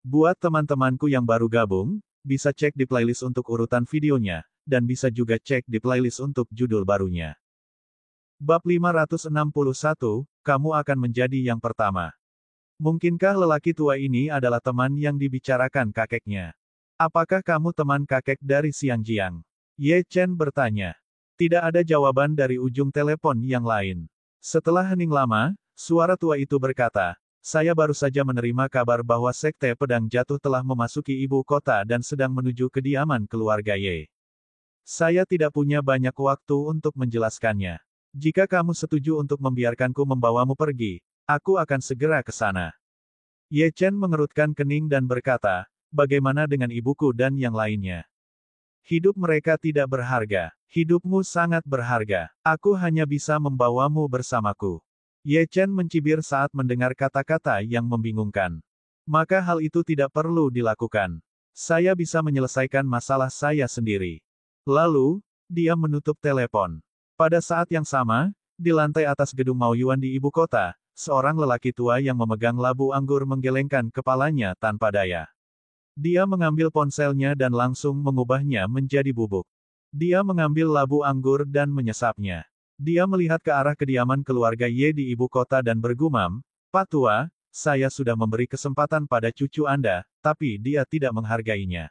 Buat teman-temanku yang baru gabung, bisa cek di playlist untuk urutan videonya, dan bisa juga cek di playlist untuk judul barunya. Bab 561, kamu akan menjadi yang pertama. Mungkinkah lelaki tua ini adalah teman yang dibicarakan kakeknya? Apakah kamu teman kakek dari Xiangjiang? Ye Chen bertanya. Tidak ada jawaban dari ujung telepon yang lain. Setelah hening lama, suara tua itu berkata, saya baru saja menerima kabar bahwa Sekte Pedang Jatuh telah memasuki ibu kota dan sedang menuju kediaman keluarga Ye. Saya tidak punya banyak waktu untuk menjelaskannya. Jika kamu setuju untuk membiarkanku membawamu pergi, aku akan segera ke sana. Ye Chen mengerutkan kening dan berkata, bagaimana dengan ibuku dan yang lainnya? Hidup mereka tidak berharga. Hidupmu sangat berharga. Aku hanya bisa membawamu bersamaku. Ye Chen mencibir saat mendengar kata-kata yang membingungkan. Maka hal itu tidak perlu dilakukan. Saya bisa menyelesaikan masalah saya sendiri. Lalu, dia menutup telepon. Pada saat yang sama, di lantai atas gedung Maoyuan di ibu kota, seorang lelaki tua yang memegang labu anggur menggelengkan kepalanya tanpa daya. Dia mengambil ponselnya dan langsung mengubahnya menjadi bubuk. Dia mengambil labu anggur dan menyesapnya. Dia melihat ke arah kediaman keluarga Ye di ibu kota dan bergumam, Pak Tua, saya sudah memberi kesempatan pada cucu Anda, tapi dia tidak menghargainya.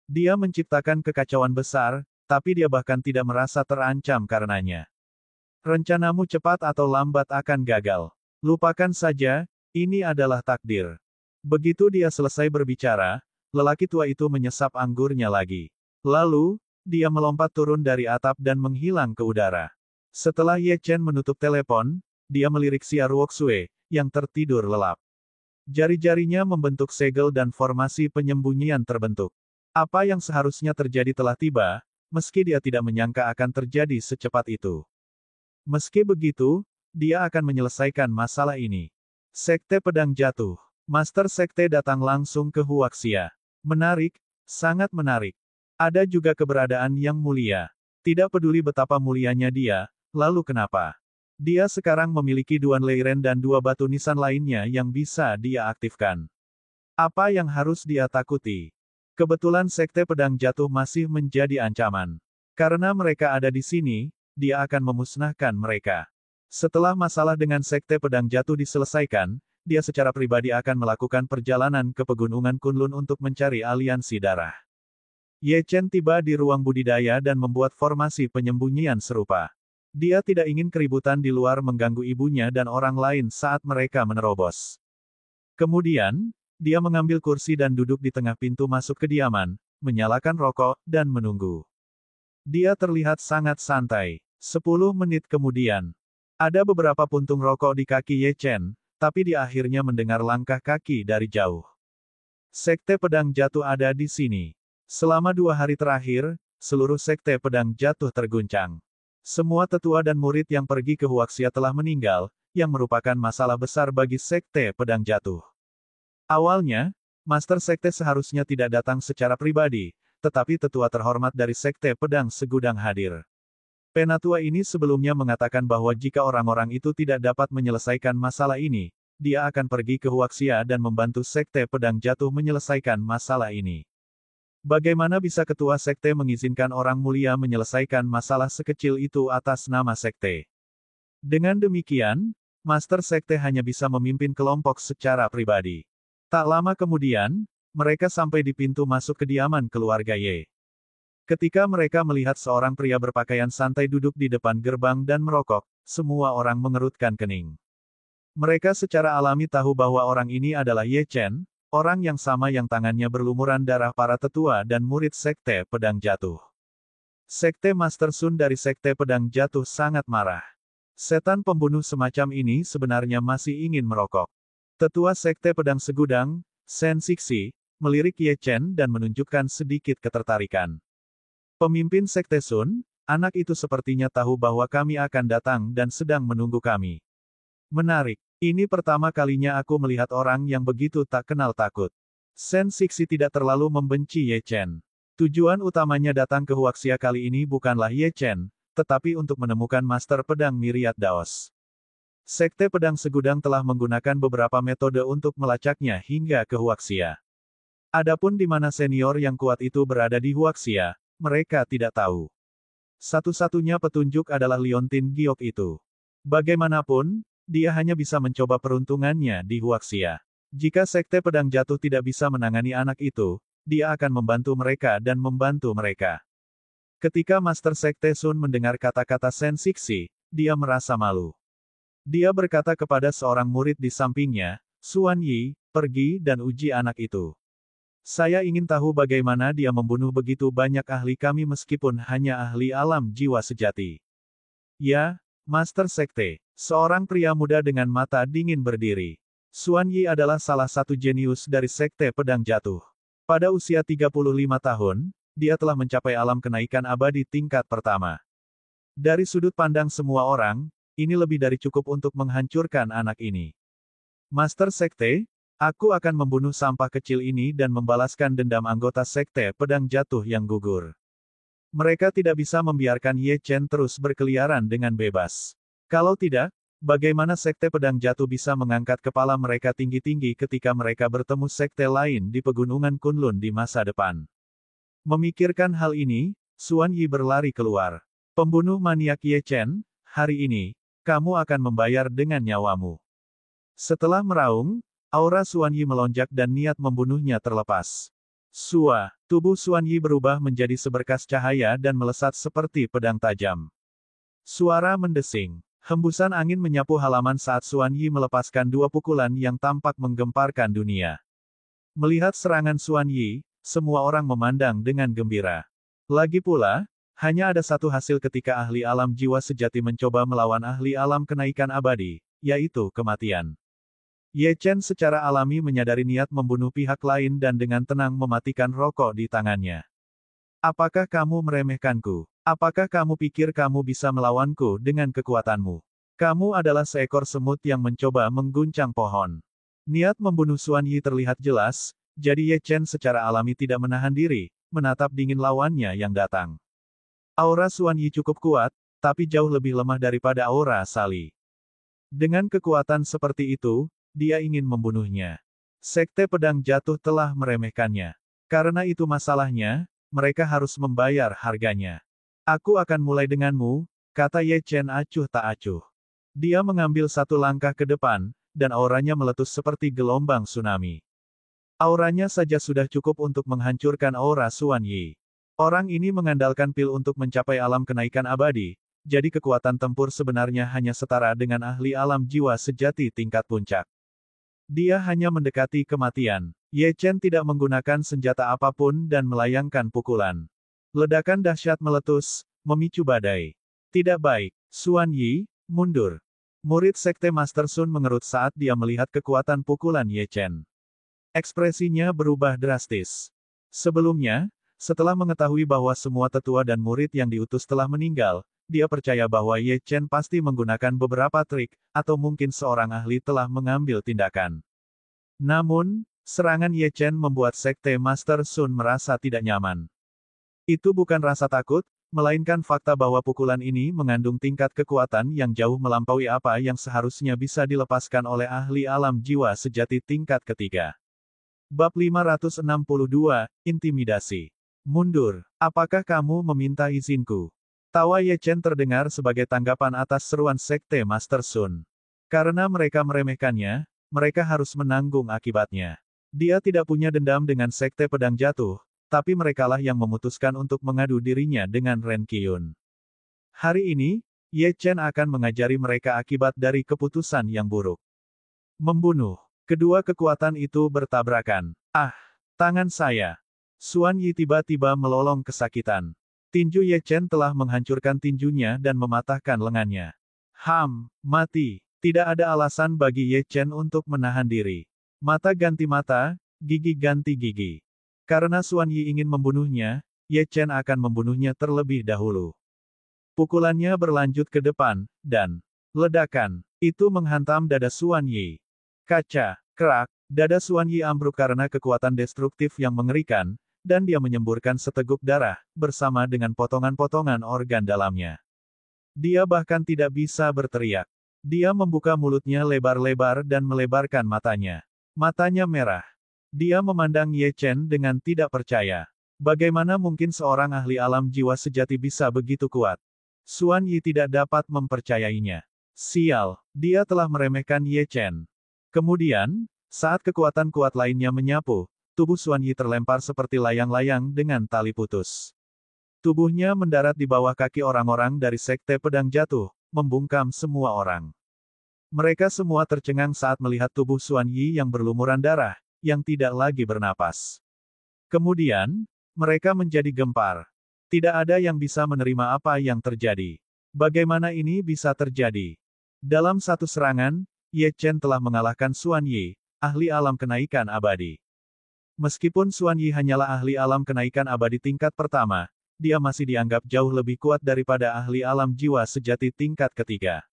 Dia menciptakan kekacauan besar, tapi dia bahkan tidak merasa terancam karenanya. Rencanamu cepat atau lambat akan gagal. Lupakan saja, ini adalah takdir. Begitu dia selesai berbicara, lelaki tua itu menyesap anggurnya lagi. Lalu, dia melompat turun dari atap dan menghilang ke udara. Setelah Ye Chen menutup telepon, dia melirik Xia Ruoxue, yang tertidur lelap. Jari-jarinya membentuk segel dan formasi penyembunyian terbentuk. Apa yang seharusnya terjadi telah tiba, meski dia tidak menyangka akan terjadi secepat itu. Meski begitu, dia akan menyelesaikan masalah ini. Sekte Pedang Jatuh. Master Sekte datang langsung ke Huaxia. Menarik, sangat menarik. Ada juga keberadaan yang mulia. Tidak peduli betapa mulianya dia, lalu kenapa? Dia sekarang memiliki Duan Leiren dan 2 batu nisan lainnya yang bisa dia aktifkan. Apa yang harus dia takuti? Kebetulan Sekte Pedang Jatuh masih menjadi ancaman. Karena mereka ada di sini, dia akan memusnahkan mereka. Setelah masalah dengan Sekte Pedang Jatuh diselesaikan, dia secara pribadi akan melakukan perjalanan ke Pegunungan Kunlun untuk mencari aliansi darah. Ye Chen tiba di ruang budidaya dan membuat formasi penyembunyian serupa. Dia tidak ingin keributan di luar mengganggu ibunya dan orang lain saat mereka menerobos. Kemudian, dia mengambil kursi dan duduk di tengah pintu masuk kediaman, menyalakan rokok, dan menunggu. Dia terlihat sangat santai. 10 menit kemudian, ada beberapa puntung rokok di kaki Ye Chen, tapi dia akhirnya mendengar langkah kaki dari jauh. Sekte Pedang Jatuh ada di sini. Selama 2 hari terakhir, seluruh Sekte Pedang Jatuh terguncang. Semua tetua dan murid yang pergi ke Huaxia telah meninggal, yang merupakan masalah besar bagi Sekte Pedang Jatuh. Awalnya, Master Sekte seharusnya tidak datang secara pribadi, tetapi tetua terhormat dari Sekte Pedang Segudang hadir. Penatua ini sebelumnya mengatakan bahwa jika orang-orang itu tidak dapat menyelesaikan masalah ini, dia akan pergi ke Huaxia dan membantu Sekte Pedang Jatuh menyelesaikan masalah ini. Bagaimana bisa ketua sekte mengizinkan orang mulia menyelesaikan masalah sekecil itu atas nama sekte? Dengan demikian, Master Sekte hanya bisa memimpin kelompok secara pribadi. Tak lama kemudian, mereka sampai di pintu masuk kediaman keluarga Ye. Ketika mereka melihat seorang pria berpakaian santai duduk di depan gerbang dan merokok, semua orang mengerutkan kening. Mereka secara alami tahu bahwa orang ini adalah Ye Chen, orang yang sama yang tangannya berlumuran darah para tetua dan murid Sekte Pedang Jatuh. Sekte Master Sun dari Sekte Pedang Jatuh sangat marah. Setan pembunuh semacam ini sebenarnya masih ingin merokok. Tetua Sekte Pedang Segudang, Shen Sixi, melirik Ye Chen dan menunjukkan sedikit ketertarikan. Pemimpin Sekte Sun, anak itu sepertinya tahu bahwa kami akan datang dan sedang menunggu kami. Menarik. Ini pertama kalinya aku melihat orang yang begitu tak kenal takut. Shen Sixi tidak terlalu membenci Ye Chen. Tujuan utamanya datang ke Huaxia kali ini bukanlah Ye Chen, tetapi untuk menemukan Master Pedang Myriad Daos. Sekte Pedang Segudang telah menggunakan beberapa metode untuk melacaknya hingga ke Huaxia. Adapun di mana senior yang kuat itu berada di Huaxia, mereka tidak tahu. Satu-satunya petunjuk adalah Liontin Giok itu. Bagaimanapun, dia hanya bisa mencoba peruntungannya di Huaxia. Jika Sekte Pedang Jatuh tidak bisa menangani anak itu, dia akan membantu mereka dan membantu mereka. Ketika Master Sekte Sun mendengar kata-kata Sen Sixi, dia merasa malu. Dia berkata kepada seorang murid di sampingnya, Xuan Yi, pergi dan uji anak itu. Saya ingin tahu bagaimana dia membunuh begitu banyak ahli kami meskipun hanya ahli alam jiwa sejati. Ya, Master Sekte, seorang pria muda dengan mata dingin berdiri. Xuan Yi adalah salah satu jenius dari Sekte Pedang Jatuh. Pada usia 35 tahun, dia telah mencapai alam kenaikan abadi tingkat pertama. Dari sudut pandang semua orang, ini lebih dari cukup untuk menghancurkan anak ini. Master Sekte, aku akan membunuh sampah kecil ini dan membalaskan dendam anggota Sekte Pedang Jatuh yang gugur. Mereka tidak bisa membiarkan Ye Chen terus berkeliaran dengan bebas. Kalau tidak, bagaimana Sekte Pedang Jatuh bisa mengangkat kepala mereka tinggi-tinggi ketika mereka bertemu sekte lain di pegunungan Kunlun di masa depan? Memikirkan hal ini, Xuan Yi berlari keluar. Pembunuh maniak Ye Chen, hari ini, kamu akan membayar dengan nyawamu. Setelah meraung, aura Xuan Yi melonjak dan niat membunuhnya terlepas. Tubuh Xuan Yi berubah menjadi seberkas cahaya dan melesat seperti pedang tajam. Suara mendesing. Hembusan angin menyapu halaman saat Xuan Yi melepaskan dua pukulan yang tampak menggemparkan dunia. Melihat serangan Xuan Yi, semua orang memandang dengan gembira. Lagi pula, hanya ada satu hasil ketika ahli alam jiwa sejati mencoba melawan ahli alam kenaikan abadi, yaitu kematian. Ye Chen secara alami menyadari niat membunuh pihak lain dan dengan tenang mematikan rokok di tangannya. Apakah kamu meremehkanku? Apakah kamu pikir kamu bisa melawanku dengan kekuatanmu? Kamu adalah seekor semut yang mencoba mengguncang pohon. Niat membunuh Xuan Yi terlihat jelas, jadi Ye Chen secara alami tidak menahan diri, menatap dingin lawannya yang datang. Aura Xuan Yi cukup kuat, tapi jauh lebih lemah daripada aura Sali. Dengan kekuatan seperti itu, dia ingin membunuhnya. Sekte Pedang Jatuh telah meremehkannya. Karena itu masalahnya, mereka harus membayar harganya. Aku akan mulai denganmu, kata Ye Chen acuh tak acuh. Dia mengambil satu langkah ke depan, dan auranya meletus seperti gelombang tsunami. Auranya saja sudah cukup untuk menghancurkan aura Xuan Yi. Orang ini mengandalkan pil untuk mencapai alam kenaikan abadi, jadi kekuatan tempur sebenarnya hanya setara dengan ahli alam jiwa sejati tingkat puncak. Dia hanya mendekati kematian. Ye Chen tidak menggunakan senjata apapun dan melayangkan pukulan. Ledakan dahsyat meletus, memicu badai. Tidak baik. Xuan Yi, mundur. Murid Sekte Master Sun mengerut saat dia melihat kekuatan pukulan Ye Chen. Ekspresinya berubah drastis. Sebelumnya, setelah mengetahui bahwa semua tetua dan murid yang diutus telah meninggal, dia percaya bahwa Ye Chen pasti menggunakan beberapa trik, atau mungkin seorang ahli telah mengambil tindakan. Namun, serangan Ye Chen membuat Sekte Master Sun merasa tidak nyaman. Itu bukan rasa takut, melainkan fakta bahwa pukulan ini mengandung tingkat kekuatan yang jauh melampaui apa yang seharusnya bisa dilepaskan oleh ahli alam jiwa sejati tingkat ketiga. Bab 562, Intimidasi. Mundur. Apakah kamu meminta izinku? Tawa Ye Chen terdengar sebagai tanggapan atas seruan Sekte Master Sun. Karena mereka meremehkannya, mereka harus menanggung akibatnya. Dia tidak punya dendam dengan Sekte Pedang Jatuh, tapi merekalah yang memutuskan untuk mengadu dirinya dengan Ren Qiyun. Hari ini, Ye Chen akan mengajari mereka akibat dari keputusan yang buruk. Membunuh. Kedua kekuatan itu bertabrakan. Ah, tangan saya. Xuan Yi tiba-tiba melolong kesakitan. Tinju Ye Chen telah menghancurkan tinjunya dan mematahkan lengannya. Mati. Tidak ada alasan bagi Ye Chen untuk menahan diri. Mata ganti mata, gigi ganti gigi. Karena Xuan Yi ingin membunuhnya, Ye Chen akan membunuhnya terlebih dahulu. Pukulannya berlanjut ke depan, dan ledakan itu menghantam dada Xuan Yi. Kaca, kerak, dada Xuan Yi ambruk karena kekuatan destruktif yang mengerikan, dan dia menyemburkan seteguk darah, bersama dengan potongan-potongan organ dalamnya. Dia bahkan tidak bisa berteriak. Dia membuka mulutnya lebar-lebar dan melebarkan matanya. Matanya merah. Dia memandang Ye Chen dengan tidak percaya. Bagaimana mungkin seorang ahli alam jiwa sejati bisa begitu kuat? Xuan Yi tidak dapat mempercayainya. Sial, dia telah meremehkan Ye Chen. Kemudian, saat kekuatan kuat lainnya menyapu, tubuh Xuan Yi terlempar seperti layang-layang dengan tali putus. Tubuhnya mendarat di bawah kaki orang-orang dari Sekte Pedang Jatuh, membungkam semua orang. Mereka semua tercengang saat melihat tubuh Xuan Yi yang berlumuran darah, yang tidak lagi bernapas. Kemudian, mereka menjadi gempar. Tidak ada yang bisa menerima apa yang terjadi. Bagaimana ini bisa terjadi? Dalam satu serangan, Ye Chen telah mengalahkan Xuan Yi, ahli alam kenaikan abadi. Meskipun Xuan Yi hanyalah ahli alam kenaikan abadi tingkat pertama, dia masih dianggap jauh lebih kuat daripada ahli alam jiwa sejati tingkat ketiga.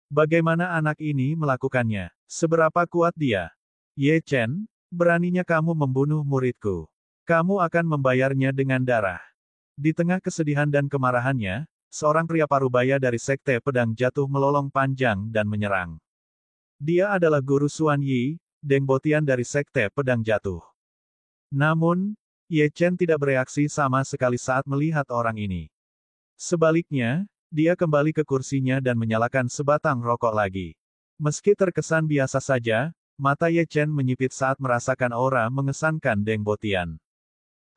Bagaimana anak ini melakukannya? Seberapa kuat dia? Ye Chen, beraninya kamu membunuh muridku. Kamu akan membayarnya dengan darah. Di tengah kesedihan dan kemarahannya, seorang pria parubaya dari Sekte Pedang Jatuh melolong panjang dan menyerang. Dia adalah guru Xuan Yi, Deng Botian dari Sekte Pedang Jatuh. Namun, Ye Chen tidak bereaksi sama sekali saat melihat orang ini. Sebaliknya, dia kembali ke kursinya dan menyalakan sebatang rokok lagi. Meski terkesan biasa saja, mata Ye Chen menyipit saat merasakan aura mengesankan Deng Botian.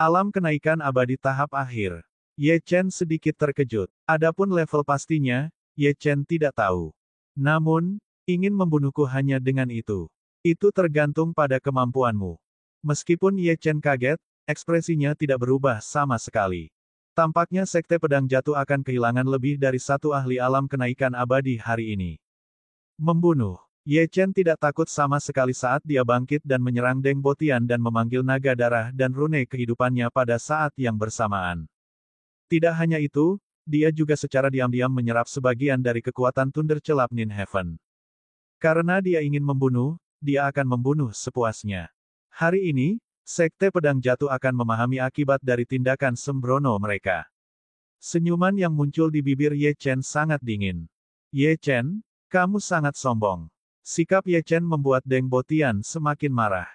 Alam kenaikan abadi tahap akhir. Ye Chen sedikit terkejut. Adapun level pastinya, Ye Chen tidak tahu. Namun, ingin membunuhku hanya dengan itu. Itu tergantung pada kemampuanmu. Meskipun Ye Chen kaget, ekspresinya tidak berubah sama sekali. Tampaknya Sekte Pedang Jatuh akan kehilangan lebih dari satu ahli alam kenaikan abadi hari ini. Membunuh. Ye Chen tidak takut sama sekali saat dia bangkit dan menyerang Deng Botian dan memanggil naga darah dan rune kehidupannya pada saat yang bersamaan. Tidak hanya itu, dia juga secara diam-diam menyerap sebagian dari kekuatan Thunder Celap Nin Heaven. Karena dia ingin membunuh, dia akan membunuh sepuasnya. Hari ini, Sekte Pedang Jatuh akan memahami akibat dari tindakan sembrono mereka. Senyuman yang muncul di bibir Ye Chen sangat dingin. Ye Chen, kamu sangat sombong. Sikap Ye Chen membuat Deng Botian semakin marah.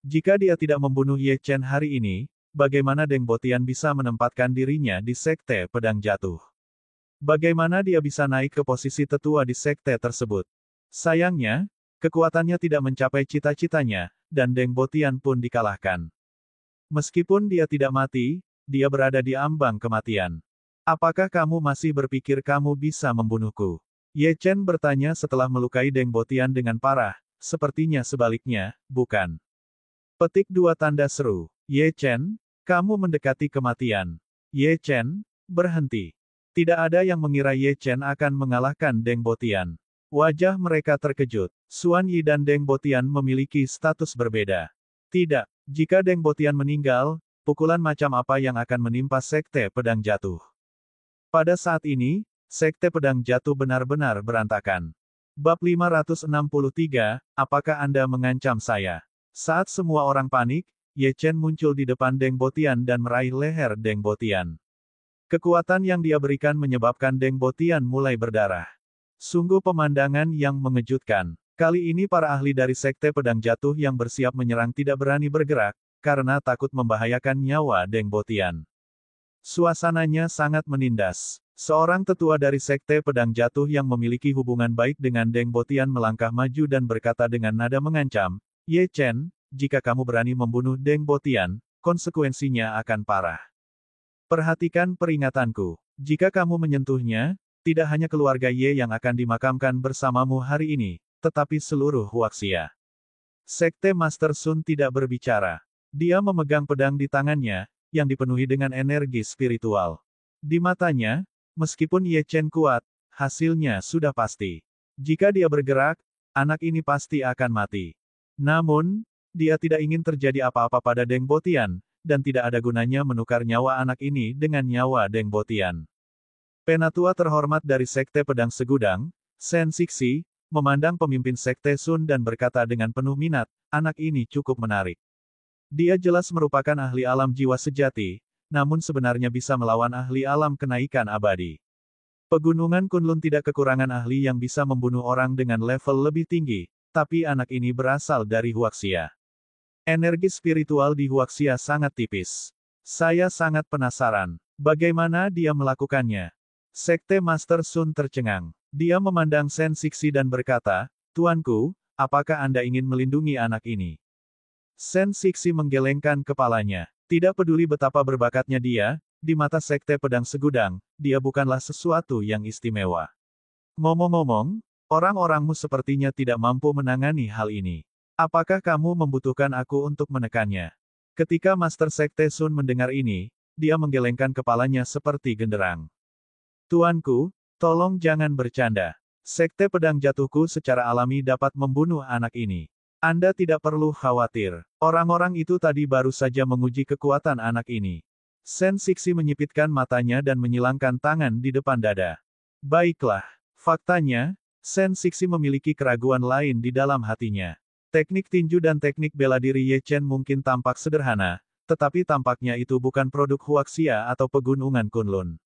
Jika dia tidak membunuh Ye Chen hari ini, bagaimana Deng Botian bisa menempatkan dirinya di Sekte Pedang Jatuh? Bagaimana dia bisa naik ke posisi tetua di sekte tersebut? Sayangnya, kekuatannya tidak mencapai cita-citanya, dan Deng Botian pun dikalahkan. Meskipun dia tidak mati, dia berada di ambang kematian. Apakah kamu masih berpikir kamu bisa membunuhku? Ye Chen bertanya setelah melukai Deng Botian dengan parah, sepertinya sebaliknya, bukan. Petik 2 tanda seru. Ye Chen, kamu mendekati kematian. Ye Chen, berhenti. Tidak ada yang mengira Ye Chen akan mengalahkan Deng Botian. Wajah mereka terkejut. Xuan Yi dan Deng Botian memiliki status berbeda. Tidak, jika Deng Botian meninggal, pukulan macam apa yang akan menimpa Sekte Pedang Jatuh? Pada saat ini, Sekte Pedang Jatuh benar-benar berantakan. Bab 563, apakah Anda mengancam saya? Saat semua orang panik, Ye Chen muncul di depan Deng Botian dan meraih leher Deng Botian. Kekuatan yang dia berikan menyebabkan Deng Botian mulai berdarah. Sungguh pemandangan yang mengejutkan. Kali ini para ahli dari Sekte Pedang Jatuh yang bersiap menyerang tidak berani bergerak, karena takut membahayakan nyawa Deng Botian. Suasananya sangat menindas. Seorang tetua dari Sekte Pedang Jatuh yang memiliki hubungan baik dengan Deng Botian melangkah maju dan berkata dengan nada mengancam, Ye Chen, jika kamu berani membunuh Deng Botian, konsekuensinya akan parah. Perhatikan peringatanku. Jika kamu menyentuhnya, tidak hanya keluarga Ye yang akan dimakamkan bersamamu hari ini, tetapi seluruh Huaxia. Sekte Master Sun tidak berbicara. Dia memegang pedang di tangannya, yang dipenuhi dengan energi spiritual. Di matanya, meskipun Ye Chen kuat, hasilnya sudah pasti. Jika dia bergerak, anak ini pasti akan mati. Namun, dia tidak ingin terjadi apa-apa pada Deng Botian, dan tidak ada gunanya menukar nyawa anak ini dengan nyawa Deng Botian. Penatua terhormat dari Sekte Pedang Segudang, Shen Sixi, memandang pemimpin Sekte Sun dan berkata dengan penuh minat, anak ini cukup menarik. Dia jelas merupakan ahli alam jiwa sejati, namun sebenarnya bisa melawan ahli alam kenaikan abadi. Pegunungan Kunlun tidak kekurangan ahli yang bisa membunuh orang dengan level lebih tinggi, tapi anak ini berasal dari Huaxia. Energi spiritual di Huaxia sangat tipis. Saya sangat penasaran, bagaimana dia melakukannya. Sekte Master Sun tercengang. Dia memandang Sen Sixi dan berkata, "Tuanku, apakah Anda ingin melindungi anak ini?" Sen Sixi menggelengkan kepalanya. Tidak peduli betapa berbakatnya dia, di mata Sekte Pedang Segudang, dia bukanlah sesuatu yang istimewa. Ngomong-ngomong, orang-orangmu sepertinya tidak mampu menangani hal ini. Apakah kamu membutuhkan aku untuk menekannya? Ketika Master Sekte Sun mendengar ini, dia menggelengkan kepalanya seperti genderang. Tuanku, tolong jangan bercanda. Sekte Pedang Jatuhku secara alami dapat membunuh anak ini. Anda tidak perlu khawatir. Orang-orang itu tadi baru saja menguji kekuatan anak ini. Sen Sixi menyipitkan matanya dan menyilangkan tangan di depan dada. Baiklah. Faktanya, Sen Sixi memiliki keraguan lain di dalam hatinya. Teknik tinju dan teknik bela diri Ye Chen mungkin tampak sederhana, tetapi tampaknya itu bukan produk Huaxia atau pegunungan Kunlun.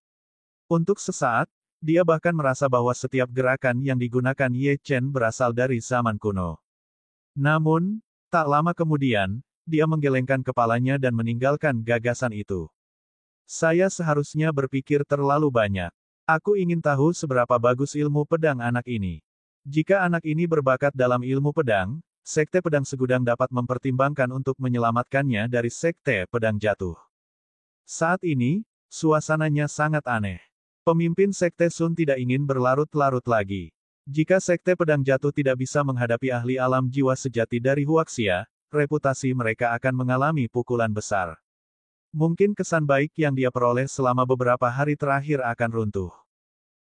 Untuk sesaat, dia bahkan merasa bahwa setiap gerakan yang digunakan Ye Chen berasal dari zaman kuno. Namun, tak lama kemudian, dia menggelengkan kepalanya dan meninggalkan gagasan itu. Saya seharusnya berpikir terlalu banyak. Aku ingin tahu seberapa bagus ilmu pedang anak ini. Jika anak ini berbakat dalam ilmu pedang, Sekte Pedang Segudang dapat mempertimbangkan untuk menyelamatkannya dari Sekte Pedang Jatuh. Saat ini, suasananya sangat aneh. Pemimpin Sekte Sun tidak ingin berlarut-larut lagi. Jika Sekte Pedang Jatuh tidak bisa menghadapi ahli alam jiwa sejati dari Huaxia, reputasi mereka akan mengalami pukulan besar. Mungkin kesan baik yang dia peroleh selama beberapa hari terakhir akan runtuh.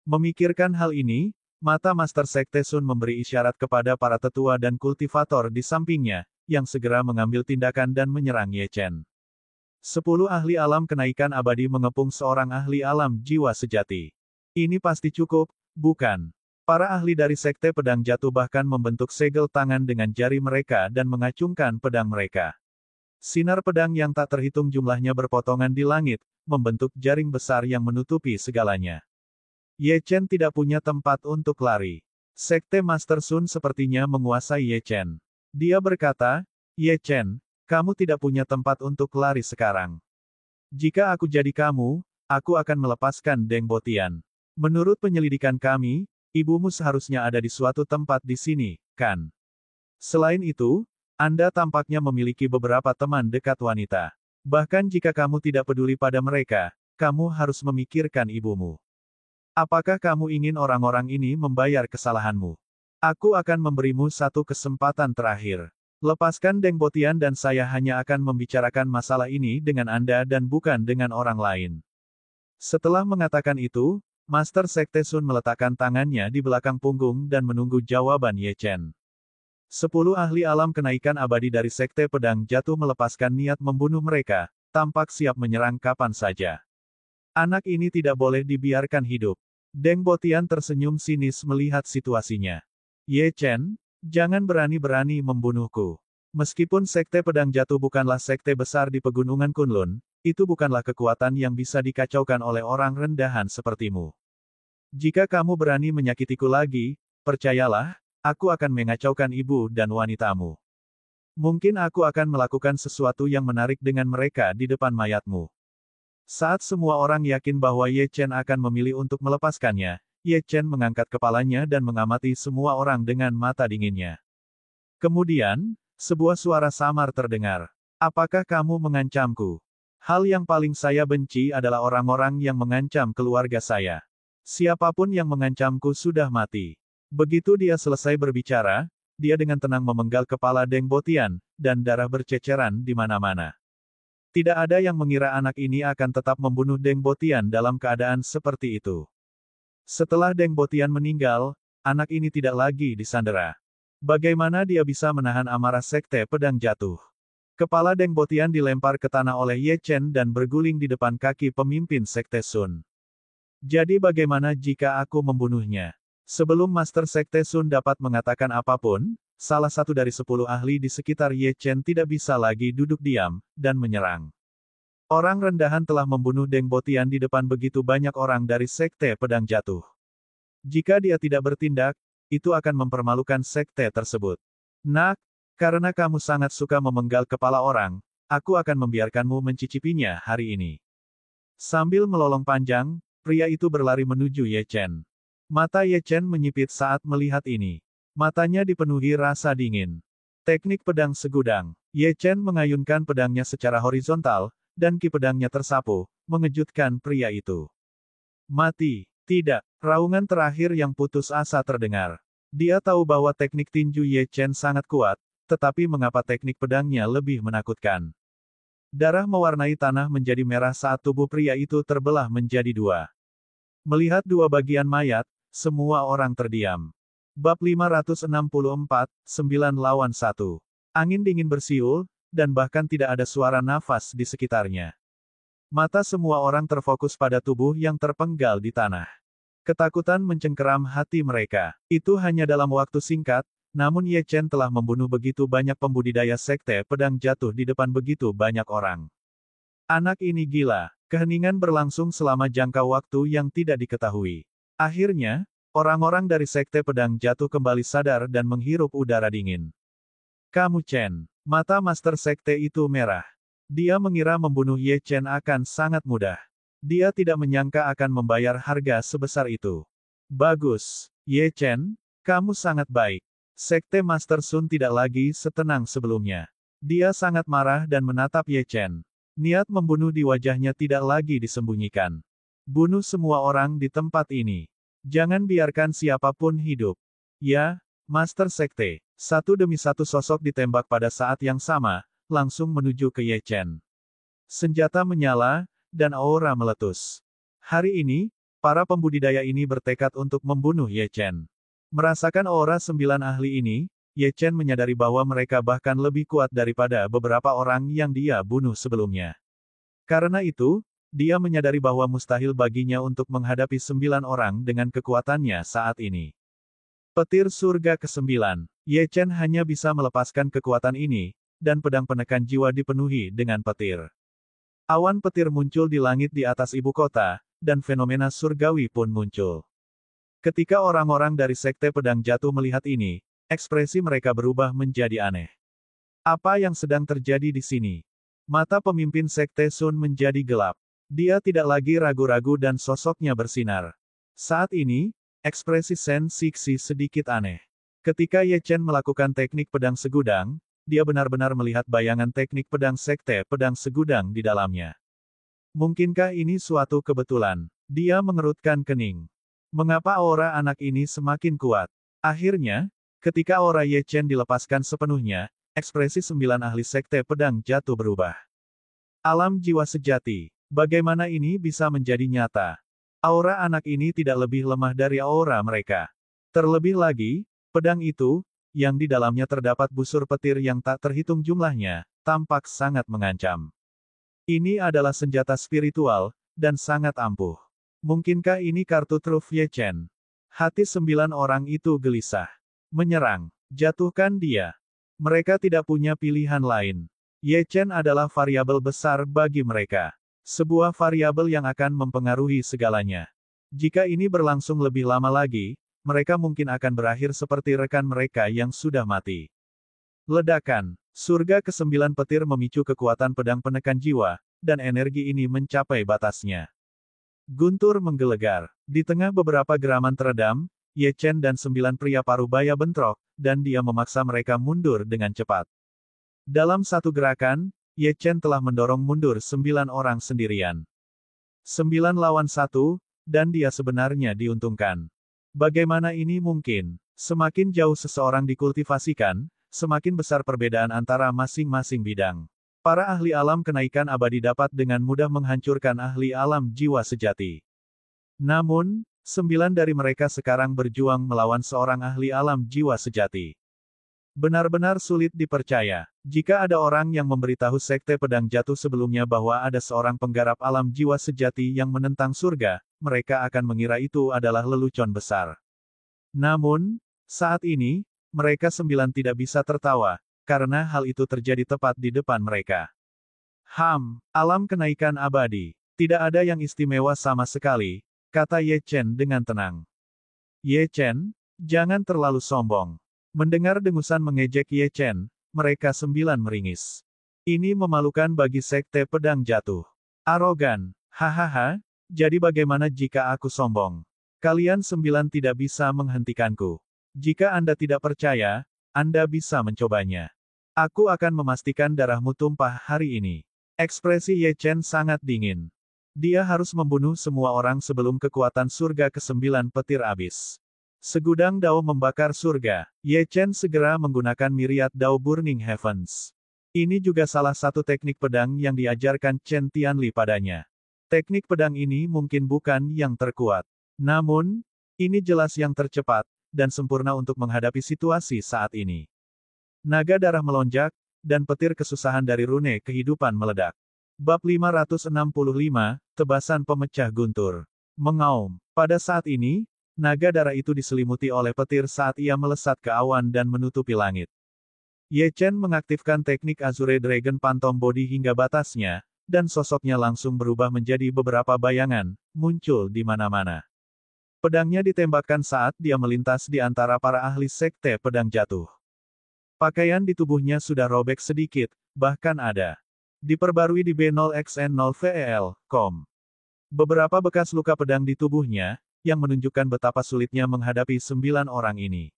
Memikirkan hal ini, mata Master Sekte Sun memberi isyarat kepada para tetua dan kultivator di sampingnya, yang segera mengambil tindakan dan menyerang Ye Chen. 10 ahli alam kenaikan abadi mengepung seorang ahli alam jiwa sejati. Ini pasti cukup, bukan? Para ahli dari Sekte Pedang Jatuh bahkan membentuk segel tangan dengan jari mereka dan mengacungkan pedang mereka. Sinar pedang yang tak terhitung jumlahnya berpotongan di langit, membentuk jaring besar yang menutupi segalanya. Ye Chen tidak punya tempat untuk lari. Sekte Master Sun sepertinya menguasai Ye Chen. Dia berkata, "Ye Chen, kamu tidak punya tempat untuk lari sekarang. Jika aku jadi kamu, aku akan melepaskan Deng Botian. Menurut penyelidikan kami, ibumu seharusnya ada di suatu tempat di sini, kan? Selain itu, Anda tampaknya memiliki beberapa teman dekat wanita. Bahkan jika kamu tidak peduli pada mereka, kamu harus memikirkan ibumu. Apakah kamu ingin orang-orang ini membayar kesalahanmu? Aku akan memberimu satu kesempatan terakhir. Lepaskan Deng Botian dan saya hanya akan membicarakan masalah ini dengan Anda dan bukan dengan orang lain." Setelah mengatakan itu, Master Sekte Sun meletakkan tangannya di belakang punggung dan menunggu jawaban Ye Chen. 10 ahli alam kenaikan abadi dari Sekte Pedang Jatuh melepaskan niat membunuh mereka, tampak siap menyerang kapan saja. Anak ini tidak boleh dibiarkan hidup. Deng Botian tersenyum sinis melihat situasinya. Ye Chen, jangan berani-berani membunuhku. Meskipun Sekte Pedang Jatuh bukanlah sekte besar di pegunungan Kunlun, itu bukanlah kekuatan yang bisa dikacaukan oleh orang rendahan sepertimu. Jika kamu berani menyakitiku lagi, percayalah, aku akan mengacaukan ibu dan wanitamu. Mungkin aku akan melakukan sesuatu yang menarik dengan mereka di depan mayatmu. Saat semua orang yakin bahwa Ye Chen akan memilih untuk melepaskannya, Ye Chen mengangkat kepalanya dan mengamati semua orang dengan mata dinginnya. Kemudian, sebuah suara samar terdengar. "Apakah kamu mengancamku? Hal yang paling saya benci adalah orang-orang yang mengancam keluarga saya. Siapapun yang mengancamku sudah mati." Begitu dia selesai berbicara, dia dengan tenang memenggal kepala Deng Botian, dan darah berceceran di mana-mana. Tidak ada yang mengira anak ini akan tetap membunuh Deng Botian dalam keadaan seperti itu. Setelah Deng Botian meninggal, anak ini tidak lagi disandera. Bagaimana dia bisa menahan amarah Sekte Pedang Jatuh? Kepala Deng Botian dilempar ke tanah oleh Ye Chen dan berguling di depan kaki pemimpin Sekte Sun. Jadi bagaimana jika aku membunuhnya? Sebelum Master Sekte Sun dapat mengatakan apapun, salah satu dari 10 ahli di sekitar Ye Chen tidak bisa lagi duduk diam, dan menyerang. Orang rendahan telah membunuh Deng Botian di depan begitu banyak orang dari Sekte Pedang Jatuh. Jika dia tidak bertindak, itu akan mempermalukan sekte tersebut. Nak, Karena kamu sangat suka memenggal kepala orang, aku akan membiarkanmu mencicipinya hari ini. Sambil melolong panjang, pria itu berlari menuju Ye Chen. Mata Ye Chen menyipit saat melihat ini. Matanya dipenuhi rasa dingin. Teknik pedang segudang. Ye Chen mengayunkan pedangnya secara horizontal, dan ki pedangnya tersapu, mengejutkan pria itu. Mati. Tidak. Raungan terakhir yang putus asa terdengar. Dia tahu bahwa teknik tinju Ye Chen sangat kuat, tetapi mengapa teknik pedangnya lebih menakutkan? Darah mewarnai tanah menjadi merah saat tubuh pria itu terbelah menjadi dua. Melihat dua bagian mayat, semua orang terdiam. Bab 564, 9 lawan 1. Angin dingin bersiul, dan bahkan tidak ada suara nafas di sekitarnya. Mata semua orang terfokus pada tubuh yang terpenggal di tanah. Ketakutan mencengkeram hati mereka. Itu hanya dalam waktu singkat, namun Ye Chen telah membunuh begitu banyak pembudidaya sekte pedang jatuh di depan begitu banyak orang. Anak ini gila. Keheningan berlangsung selama jangka waktu yang tidak diketahui. Akhirnya, orang-orang dari sekte pedang jatuh kembali sadar dan menghirup udara dingin. Kamu Chen. Mata master sekte itu merah. Dia mengira membunuh Ye Chen akan sangat mudah. Dia tidak menyangka akan membayar harga sebesar itu. Bagus. Ye Chen, kamu sangat baik. Sekte Master Sun tidak lagi setenang sebelumnya. Dia sangat marah dan menatap Ye Chen. Niat membunuh di wajahnya tidak lagi disembunyikan. Bunuh semua orang di tempat ini. Jangan biarkan siapapun hidup. Ya, Master Sekte. Satu demi satu sosok ditembak pada saat yang sama, langsung menuju ke Ye Chen. Senjata menyala, dan aura meletus. Hari ini, para pembudidaya ini bertekad untuk membunuh Ye Chen. Merasakan aura 9 ahli ini, Ye Chen menyadari bahwa mereka bahkan lebih kuat daripada beberapa orang yang dia bunuh sebelumnya. Karena itu, dia menyadari bahwa mustahil baginya untuk menghadapi 9 orang dengan kekuatannya saat ini. Petir surga ke-9. Ye Chen hanya bisa melepaskan kekuatan ini, dan pedang penekan jiwa dipenuhi dengan petir. Awan petir muncul di langit di atas ibu kota, dan fenomena surgawi pun muncul. Ketika orang-orang dari sekte pedang jatuh melihat ini, ekspresi mereka berubah menjadi aneh. Apa yang sedang terjadi di sini? Mata pemimpin sekte Sun menjadi gelap. Dia tidak lagi ragu-ragu dan sosoknya bersinar. Saat ini, ekspresi Shen Sixi sedikit aneh. Ketika Ye Chen melakukan teknik pedang segudang, dia benar-benar melihat bayangan teknik pedang sekte pedang segudang di dalamnya. Mungkinkah ini suatu kebetulan? Dia mengerutkan kening. Mengapa aura anak ini semakin kuat? Akhirnya, ketika aura Ye Chen dilepaskan sepenuhnya, ekspresi 9 ahli sekte pedang jatuh berubah. Alam jiwa sejati. Bagaimana ini bisa menjadi nyata? Aura anak ini tidak lebih lemah dari aura mereka. Terlebih lagi, pedang itu, yang di dalamnya terdapat busur petir yang tak terhitung jumlahnya, tampak sangat mengancam. Ini adalah senjata spiritual, dan sangat ampuh. Mungkinkah ini kartu truf Ye Chen? Hati 9 orang itu gelisah. Menyerang. Jatuhkan dia. Mereka tidak punya pilihan lain. Ye Chen adalah variabel besar bagi mereka. Sebuah variabel yang akan mempengaruhi segalanya. Jika ini berlangsung lebih lama lagi, mereka mungkin akan berakhir seperti rekan mereka yang sudah mati. Ledakan. Surga ke-9 petir memicu kekuatan pedang penekan jiwa, dan energi ini mencapai batasnya. Guntur menggelegar. Di tengah beberapa geraman teredam, Ye Chen dan 9 pria parubaya bentrok, dan dia memaksa mereka mundur dengan cepat. Dalam satu gerakan, Ye Chen telah mendorong mundur 9 orang sendirian. 9 lawan 1, dan dia sebenarnya diuntungkan. Bagaimana ini mungkin? Semakin jauh seseorang dikultivasikan, semakin besar perbedaan antara masing-masing bidang. Para ahli alam kenaikan abadi dapat dengan mudah menghancurkan ahli alam jiwa sejati. Namun, 9 dari mereka sekarang berjuang melawan seorang ahli alam jiwa sejati. Benar-benar sulit dipercaya. Jika ada orang yang memberitahu sekte pedang jatuh sebelumnya bahwa ada seorang penggarap alam jiwa sejati yang menentang surga, mereka akan mengira itu adalah lelucon besar. Namun, saat ini, mereka 9 tidak bisa tertawa, karena hal itu terjadi tepat di depan mereka. Alam kenaikan abadi. Tidak ada yang istimewa sama sekali, kata Ye Chen dengan tenang. Ye Chen, jangan terlalu sombong. Mendengar dengusan mengejek Ye Chen, mereka 9 meringis. Ini memalukan bagi Sekte Pedang Jatuh. Arogan, hahaha, jadi bagaimana jika aku sombong? Kalian 9 tidak bisa menghentikanku. Jika Anda tidak percaya, Anda bisa mencobanya. Aku akan memastikan darahmu tumpah hari ini. Ekspresi Ye Chen sangat dingin. Dia harus membunuh semua orang sebelum kekuatan surga ke-9 petir habis. Segudang dao membakar surga. Ye Chen segera menggunakan Myriad Dao Burning Heavens. Ini juga salah satu teknik pedang yang diajarkan Chen Tianli padanya. Teknik pedang ini mungkin bukan yang terkuat. Namun, ini jelas yang tercepat, dan sempurna untuk menghadapi situasi saat ini. Naga darah melonjak, dan petir kesusahan dari rune kehidupan meledak. Bab 565, Tebasan Pemecah Guntur. Mengaum. Pada saat ini, naga darah itu diselimuti oleh petir saat ia melesat ke awan dan menutupi langit. Ye Chen mengaktifkan teknik Azure Dragon Phantom Body hingga batasnya, dan sosoknya langsung berubah menjadi beberapa bayangan, muncul di mana-mana. Pedangnya ditembakkan saat dia melintas di antara para ahli Sekte Pedang Jatuh. Pakaian di tubuhnya sudah robek sedikit, bahkan ada. Diperbarui di B0xN0VEL.com. Beberapa bekas luka pedang di tubuhnya, yang menunjukkan betapa sulitnya menghadapi 9 orang ini.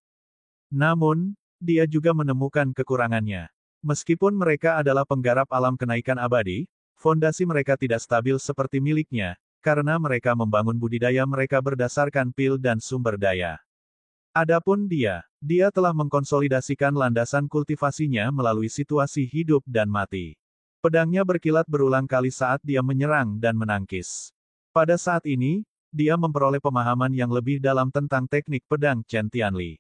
Namun, dia juga menemukan kekurangannya. Meskipun mereka adalah penggarap alam kenaikan abadi, fondasi mereka tidak stabil seperti miliknya, karena mereka membangun budidaya mereka berdasarkan pil dan sumber daya. Adapun dia telah mengkonsolidasikan landasan kultivasinya melalui situasi hidup dan mati. Pedangnya berkilat berulang kali saat dia menyerang dan menangkis. Pada saat ini, dia memperoleh pemahaman yang lebih dalam tentang teknik pedang Chen Tianli.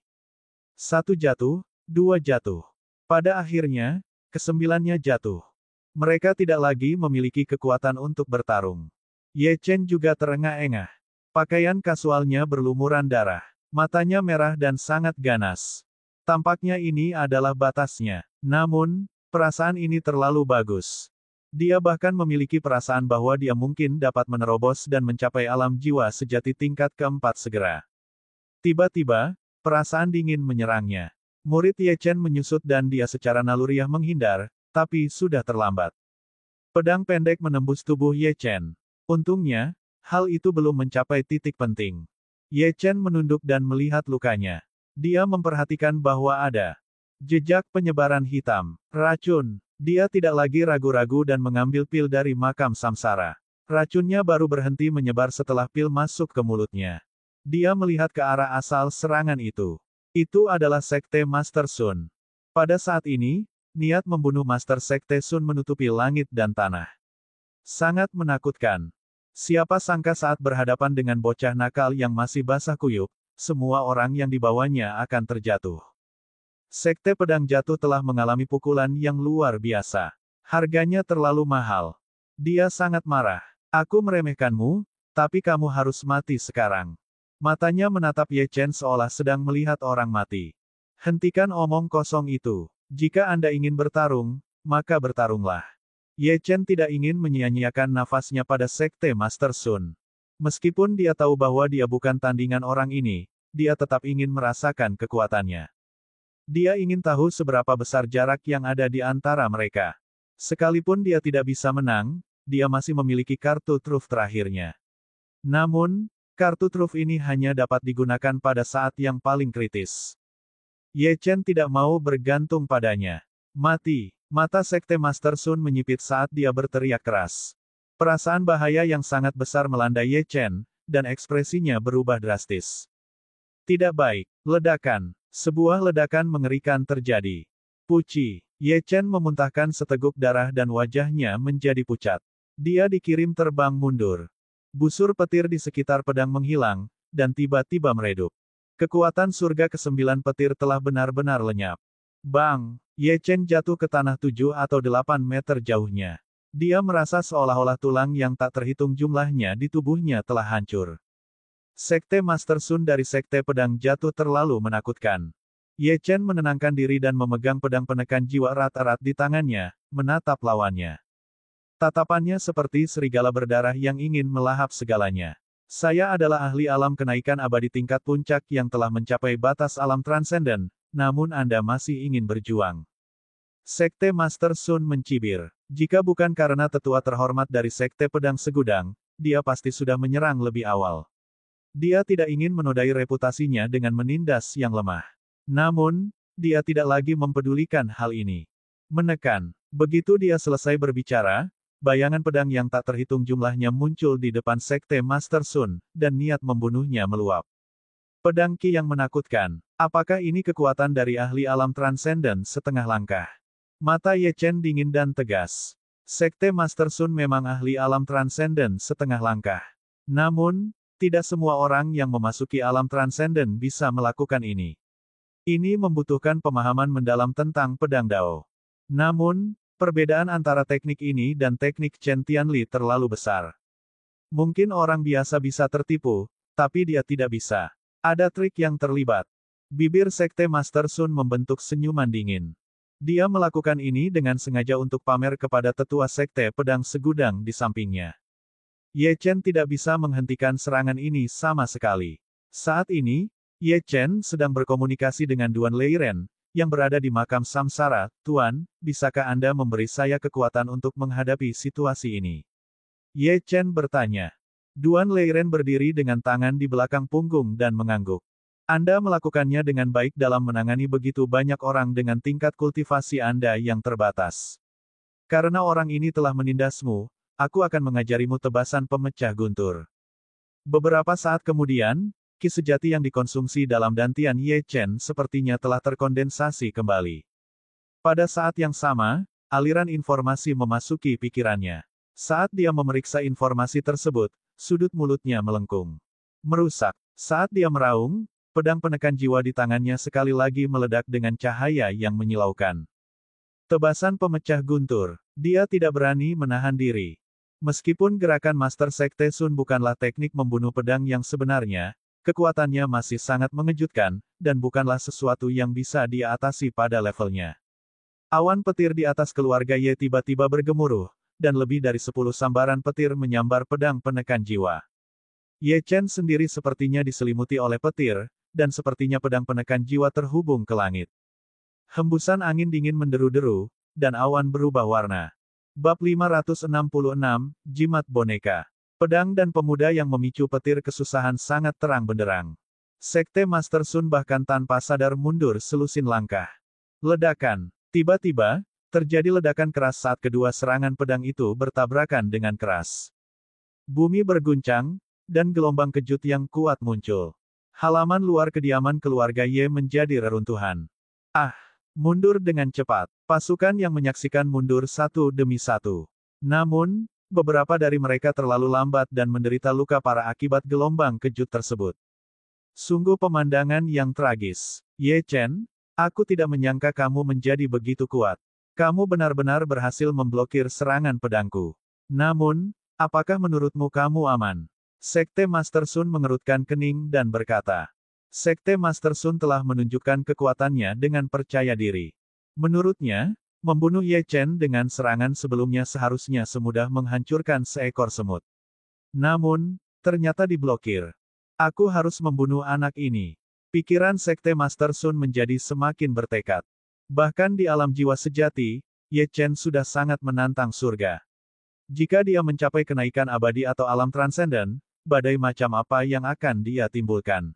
1 jatuh, 2 jatuh. Pada akhirnya, ke-9-nya jatuh. Mereka tidak lagi memiliki kekuatan untuk bertarung. Ye Chen juga terengah-engah. Pakaian kasualnya berlumuran darah. Matanya merah dan sangat ganas. Tampaknya ini adalah batasnya. Namun, perasaan ini terlalu bagus. Dia bahkan memiliki perasaan bahwa dia mungkin dapat menerobos dan mencapai alam jiwa sejati tingkat keempat segera. Tiba-tiba, perasaan dingin menyerangnya. Murid Ye Chen menyusut dan dia secara naluriah menghindar, tapi sudah terlambat. Pedang pendek menembus tubuh Ye Chen. Untungnya, hal itu belum mencapai titik penting. Ye Chen menunduk dan melihat lukanya. Dia memperhatikan bahwa ada jejak penyebaran hitam, racun. Dia tidak lagi ragu-ragu dan mengambil pil dari makam samsara. Racunnya baru berhenti menyebar setelah pil masuk ke mulutnya. Dia melihat ke arah asal serangan itu. Itu adalah Sekte Master Sun. Pada saat ini, niat membunuh Master Sekte Sun menutupi langit dan tanah. Sangat menakutkan. Siapa sangka saat berhadapan dengan bocah nakal yang masih basah kuyup, semua orang yang dibawanya akan terjatuh. Sekte Pedang Jatuh telah mengalami pukulan yang luar biasa. Harganya terlalu mahal. Dia sangat marah. Aku meremehkanmu, tapi kamu harus mati sekarang. Matanya menatap Ye Chen seolah sedang melihat orang mati. Hentikan omong kosong itu. Jika Anda ingin bertarung, maka bertarunglah. Ye Chen tidak ingin menyia-nyiakan nafasnya pada Sekte Master Sun. Meskipun dia tahu bahwa dia bukan tandingan orang ini, dia tetap ingin merasakan kekuatannya. Dia ingin tahu seberapa besar jarak yang ada di antara mereka. Sekalipun dia tidak bisa menang, dia masih memiliki kartu truf terakhirnya. Namun, kartu truf ini hanya dapat digunakan pada saat yang paling kritis. Ye Chen tidak mau bergantung padanya. Mati. Mata Sekte Master Sun menyipit saat dia berteriak keras. Perasaan bahaya yang sangat besar melanda Ye Chen, dan ekspresinya berubah drastis. Tidak baik. Ledakan. Sebuah ledakan mengerikan terjadi. Puci. Ye Chen memuntahkan seteguk darah dan wajahnya menjadi pucat. Dia dikirim terbang mundur. Busur petir di sekitar pedang menghilang, dan tiba-tiba meredup. Kekuatan surga ke-9 petir telah benar-benar lenyap. Bang! Ye Chen jatuh ke tanah 7 atau 8 meter jauhnya. Dia merasa seolah-olah tulang yang tak terhitung jumlahnya di tubuhnya telah hancur. Sekte Master Sun dari Sekte Pedang Jatuh terlalu menakutkan. Ye Chen menenangkan diri dan memegang pedang penekan jiwa erat-erat di tangannya, menatap lawannya. Tatapannya seperti serigala berdarah yang ingin melahap segalanya. Saya adalah ahli alam kenaikan abadi tingkat puncak yang telah mencapai batas alam transenden. Namun Anda masih ingin berjuang. Sekte Master Sun mencibir. Jika bukan karena tetua terhormat dari Sekte Pedang Segudang, dia pasti sudah menyerang lebih awal. Dia tidak ingin menodai reputasinya dengan menindas yang lemah. Namun, dia tidak lagi mempedulikan hal ini. Menekan. Begitu dia selesai berbicara, bayangan pedang yang tak terhitung jumlahnya muncul di depan Sekte Master Sun, dan niat membunuhnya meluap. Pedang Ki yang menakutkan. Apakah ini kekuatan dari ahli alam transenden setengah langkah? Mata Ye Chen dingin dan tegas. Sekte Master Sun memang ahli alam transenden setengah langkah. Namun, tidak semua orang yang memasuki alam transenden bisa melakukan ini. Ini membutuhkan pemahaman mendalam tentang pedang Dao. Namun, perbedaan antara teknik ini dan teknik Chen Tianli terlalu besar. Mungkin orang biasa bisa tertipu, tapi dia tidak bisa. Ada trik yang terlibat. Bibir Sekte Master Sun membentuk senyuman dingin. Dia melakukan ini dengan sengaja untuk pamer kepada tetua Sekte Pedang Segudang di sampingnya. Ye Chen tidak bisa menghentikan serangan ini sama sekali. Saat ini, Ye Chen sedang berkomunikasi dengan Duan Leiren, yang berada di makam Samsara. Tuan, bisakah Anda memberi saya kekuatan untuk menghadapi situasi ini? Ye Chen bertanya. Duan Leiren berdiri dengan tangan di belakang punggung dan mengangguk. Anda melakukannya dengan baik dalam menangani begitu banyak orang dengan tingkat kultivasi Anda yang terbatas. Karena orang ini telah menindasmu, aku akan mengajarimu tebasan pemecah guntur. Beberapa saat kemudian, ki sejati yang dikonsumsi dalam dantian Ye Chen sepertinya telah terkondensasi kembali. Pada saat yang sama, aliran informasi memasuki pikirannya. Saat dia memeriksa informasi tersebut, sudut mulutnya melengkung. Merusak. Saat dia meraung, pedang penekan jiwa di tangannya sekali lagi meledak dengan cahaya yang menyilaukan. Tebasan pemecah guntur. Dia tidak berani menahan diri. Meskipun gerakan Master Sekte Sun bukanlah teknik membunuh pedang yang sebenarnya, kekuatannya masih sangat mengejutkan, dan bukanlah sesuatu yang bisa dia atasi pada levelnya. Awan petir di atas keluarga Ye tiba-tiba bergemuruh, dan lebih dari 10 sambaran petir menyambar pedang penekan jiwa. Ye Chen sendiri sepertinya diselimuti oleh petir, dan sepertinya pedang penekan jiwa terhubung ke langit. Hembusan angin dingin menderu-deru, dan awan berubah warna. Bab 566, Jimat Boneka. Pedang dan pemuda yang memicu petir kesusahan sangat terang benderang. Sekte Master Sun bahkan tanpa sadar mundur selusin langkah. Ledakan. Tiba-tiba, terjadi ledakan keras saat kedua serangan pedang itu bertabrakan dengan keras. Bumi berguncang, dan gelombang kejut yang kuat muncul. Halaman luar kediaman keluarga Ye menjadi reruntuhan. Mundur dengan cepat. Pasukan yang menyaksikan mundur satu demi satu. Namun, beberapa dari mereka terlalu lambat dan menderita luka parah akibat gelombang kejut tersebut. Sungguh pemandangan yang tragis. Ye Chen, aku tidak menyangka kamu menjadi begitu kuat. Kamu benar-benar berhasil memblokir serangan pedangku. Namun, apakah menurutmu kamu aman? Sekte Master Sun mengerutkan kening dan berkata. Sekte Master Sun telah menunjukkan kekuatannya dengan percaya diri. Menurutnya, membunuh Ye Chen dengan serangan sebelumnya seharusnya semudah menghancurkan seekor semut. Namun, ternyata diblokir. Aku harus membunuh anak ini. Pikiran Sekte Master Sun menjadi semakin bertekad. Bahkan di alam jiwa sejati, Ye Chen sudah sangat menantang surga. Jika dia mencapai kenaikan abadi atau alam transenden, badai macam apa yang akan dia timbulkan?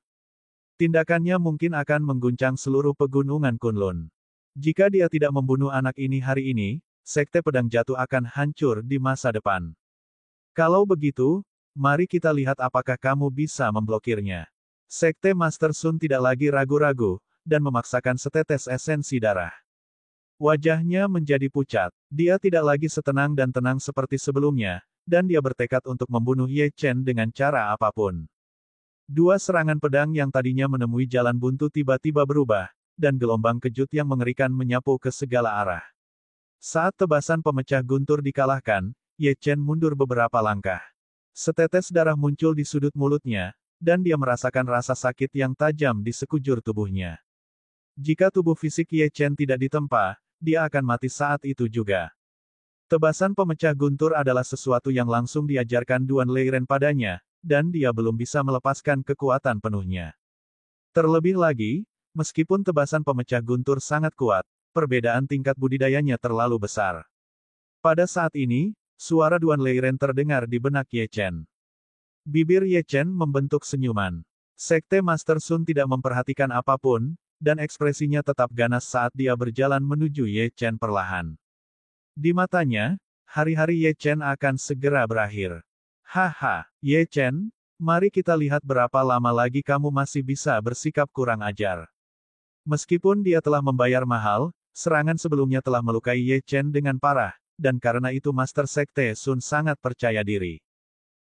Tindakannya mungkin akan mengguncang seluruh pegunungan Kunlun. Jika dia tidak membunuh anak ini hari ini, Sekte Pedang Jatuh akan hancur di masa depan. Kalau begitu, mari kita lihat apakah kamu bisa memblokirnya. Sekte Master Sun tidak lagi ragu-ragu, dan memaksakan setetes esensi darah. Wajahnya menjadi pucat. Dia tidak lagi setenang dan tenang seperti sebelumnya, dan dia bertekad untuk membunuh Ye Chen dengan cara apapun. Dua serangan pedang yang tadinya menemui jalan buntu tiba-tiba berubah, dan gelombang kejut yang mengerikan menyapu ke segala arah. Saat tebasan pemecah guntur dikalahkan, Ye Chen mundur beberapa langkah. Setetes darah muncul di sudut mulutnya, dan dia merasakan rasa sakit yang tajam di sekujur tubuhnya. Jika tubuh fisik Ye Chen tidak ditempa, dia akan mati saat itu juga. Tebasan pemecah guntur adalah sesuatu yang langsung diajarkan Duan Leiren padanya, dan dia belum bisa melepaskan kekuatan penuhnya. Terlebih lagi, meskipun tebasan pemecah guntur sangat kuat, perbedaan tingkat budidayanya terlalu besar. Pada saat ini, suara Duan Leiren terdengar di benak Ye Chen. Bibir Ye Chen membentuk senyuman. Sekte Master Sun tidak memperhatikan apapun, dan ekspresinya tetap ganas saat dia berjalan menuju Ye Chen perlahan. Di matanya, hari-hari Ye Chen akan segera berakhir. Haha, Ye Chen, mari kita lihat berapa lama lagi kamu masih bisa bersikap kurang ajar. Meskipun dia telah membayar mahal, serangan sebelumnya telah melukai Ye Chen dengan parah, dan karena itu Master Sekte Sun sangat percaya diri.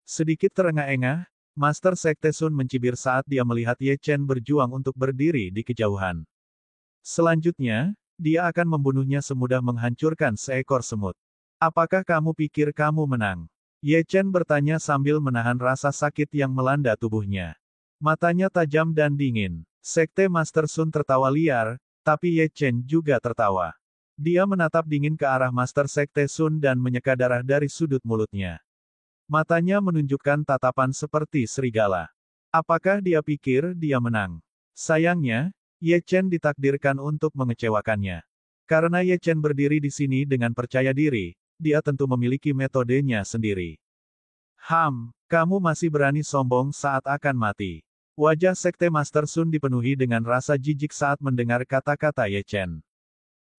Sedikit terengah-engah, Master Sekte Sun mencibir saat dia melihat Ye Chen berjuang untuk berdiri di kejauhan. Selanjutnya, dia akan membunuhnya semudah menghancurkan seekor semut. Apakah kamu pikir kamu menang? Ye Chen bertanya sambil menahan rasa sakit yang melanda tubuhnya. Matanya tajam dan dingin. Sekte Master Sun tertawa liar, tapi Ye Chen juga tertawa. Dia menatap dingin ke arah Master Sekte Sun dan menyeka darah dari sudut mulutnya. Matanya menunjukkan tatapan seperti serigala. Apakah dia pikir dia menang? Sayangnya, Ye Chen ditakdirkan untuk mengecewakannya. Karena Ye Chen berdiri di sini dengan percaya diri, dia tentu memiliki metodenya sendiri. Kamu masih berani sombong saat akan mati. Wajah Sekte Master Sun dipenuhi dengan rasa jijik saat mendengar kata-kata Ye Chen.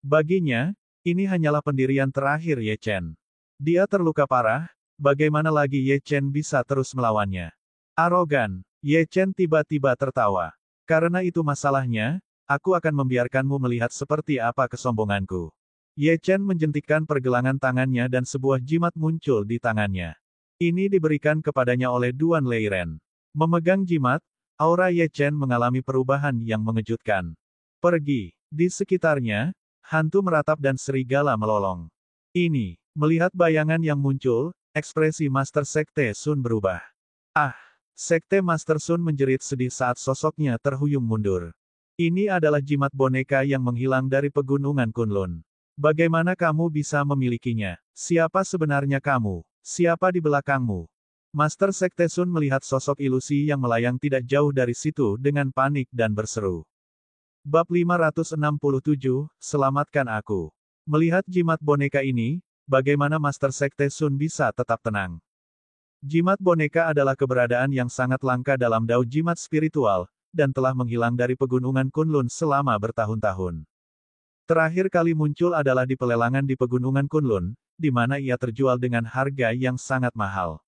Baginya, ini hanyalah pendirian terakhir Ye Chen. Dia terluka parah, bagaimana lagi Ye Chen bisa terus melawannya? Arogan, Ye Chen tiba-tiba tertawa. Karena itu masalahnya, aku akan membiarkanmu melihat seperti apa kesombonganku. Ye Chen menjentikkan pergelangan tangannya dan sebuah jimat muncul di tangannya. Ini diberikan kepadanya oleh Duan Leiren. Memegang jimat, aura Ye Chen mengalami perubahan yang mengejutkan. Pergi. Di sekitarnya, hantu meratap dan serigala melolong. Melihat bayangan yang muncul, ekspresi Master Sekte Sun berubah. Sekte Master Sun menjerit sedih saat sosoknya terhuyung mundur. Ini adalah jimat boneka yang menghilang dari pegunungan Kunlun. Bagaimana kamu bisa memilikinya? Siapa sebenarnya kamu? Siapa di belakangmu? Master Sekte Sun melihat sosok ilusi yang melayang tidak jauh dari situ dengan panik dan berseru. Bab 567, Selamatkan Aku. Melihat jimat boneka ini, bagaimana Master Sekte Sun bisa tetap tenang? Jimat boneka adalah keberadaan yang sangat langka dalam dao jimat spiritual, dan telah menghilang dari pegunungan Kunlun selama bertahun-tahun. Terakhir kali muncul adalah di pelelangan di pegunungan Kunlun, di mana ia terjual dengan harga yang sangat mahal.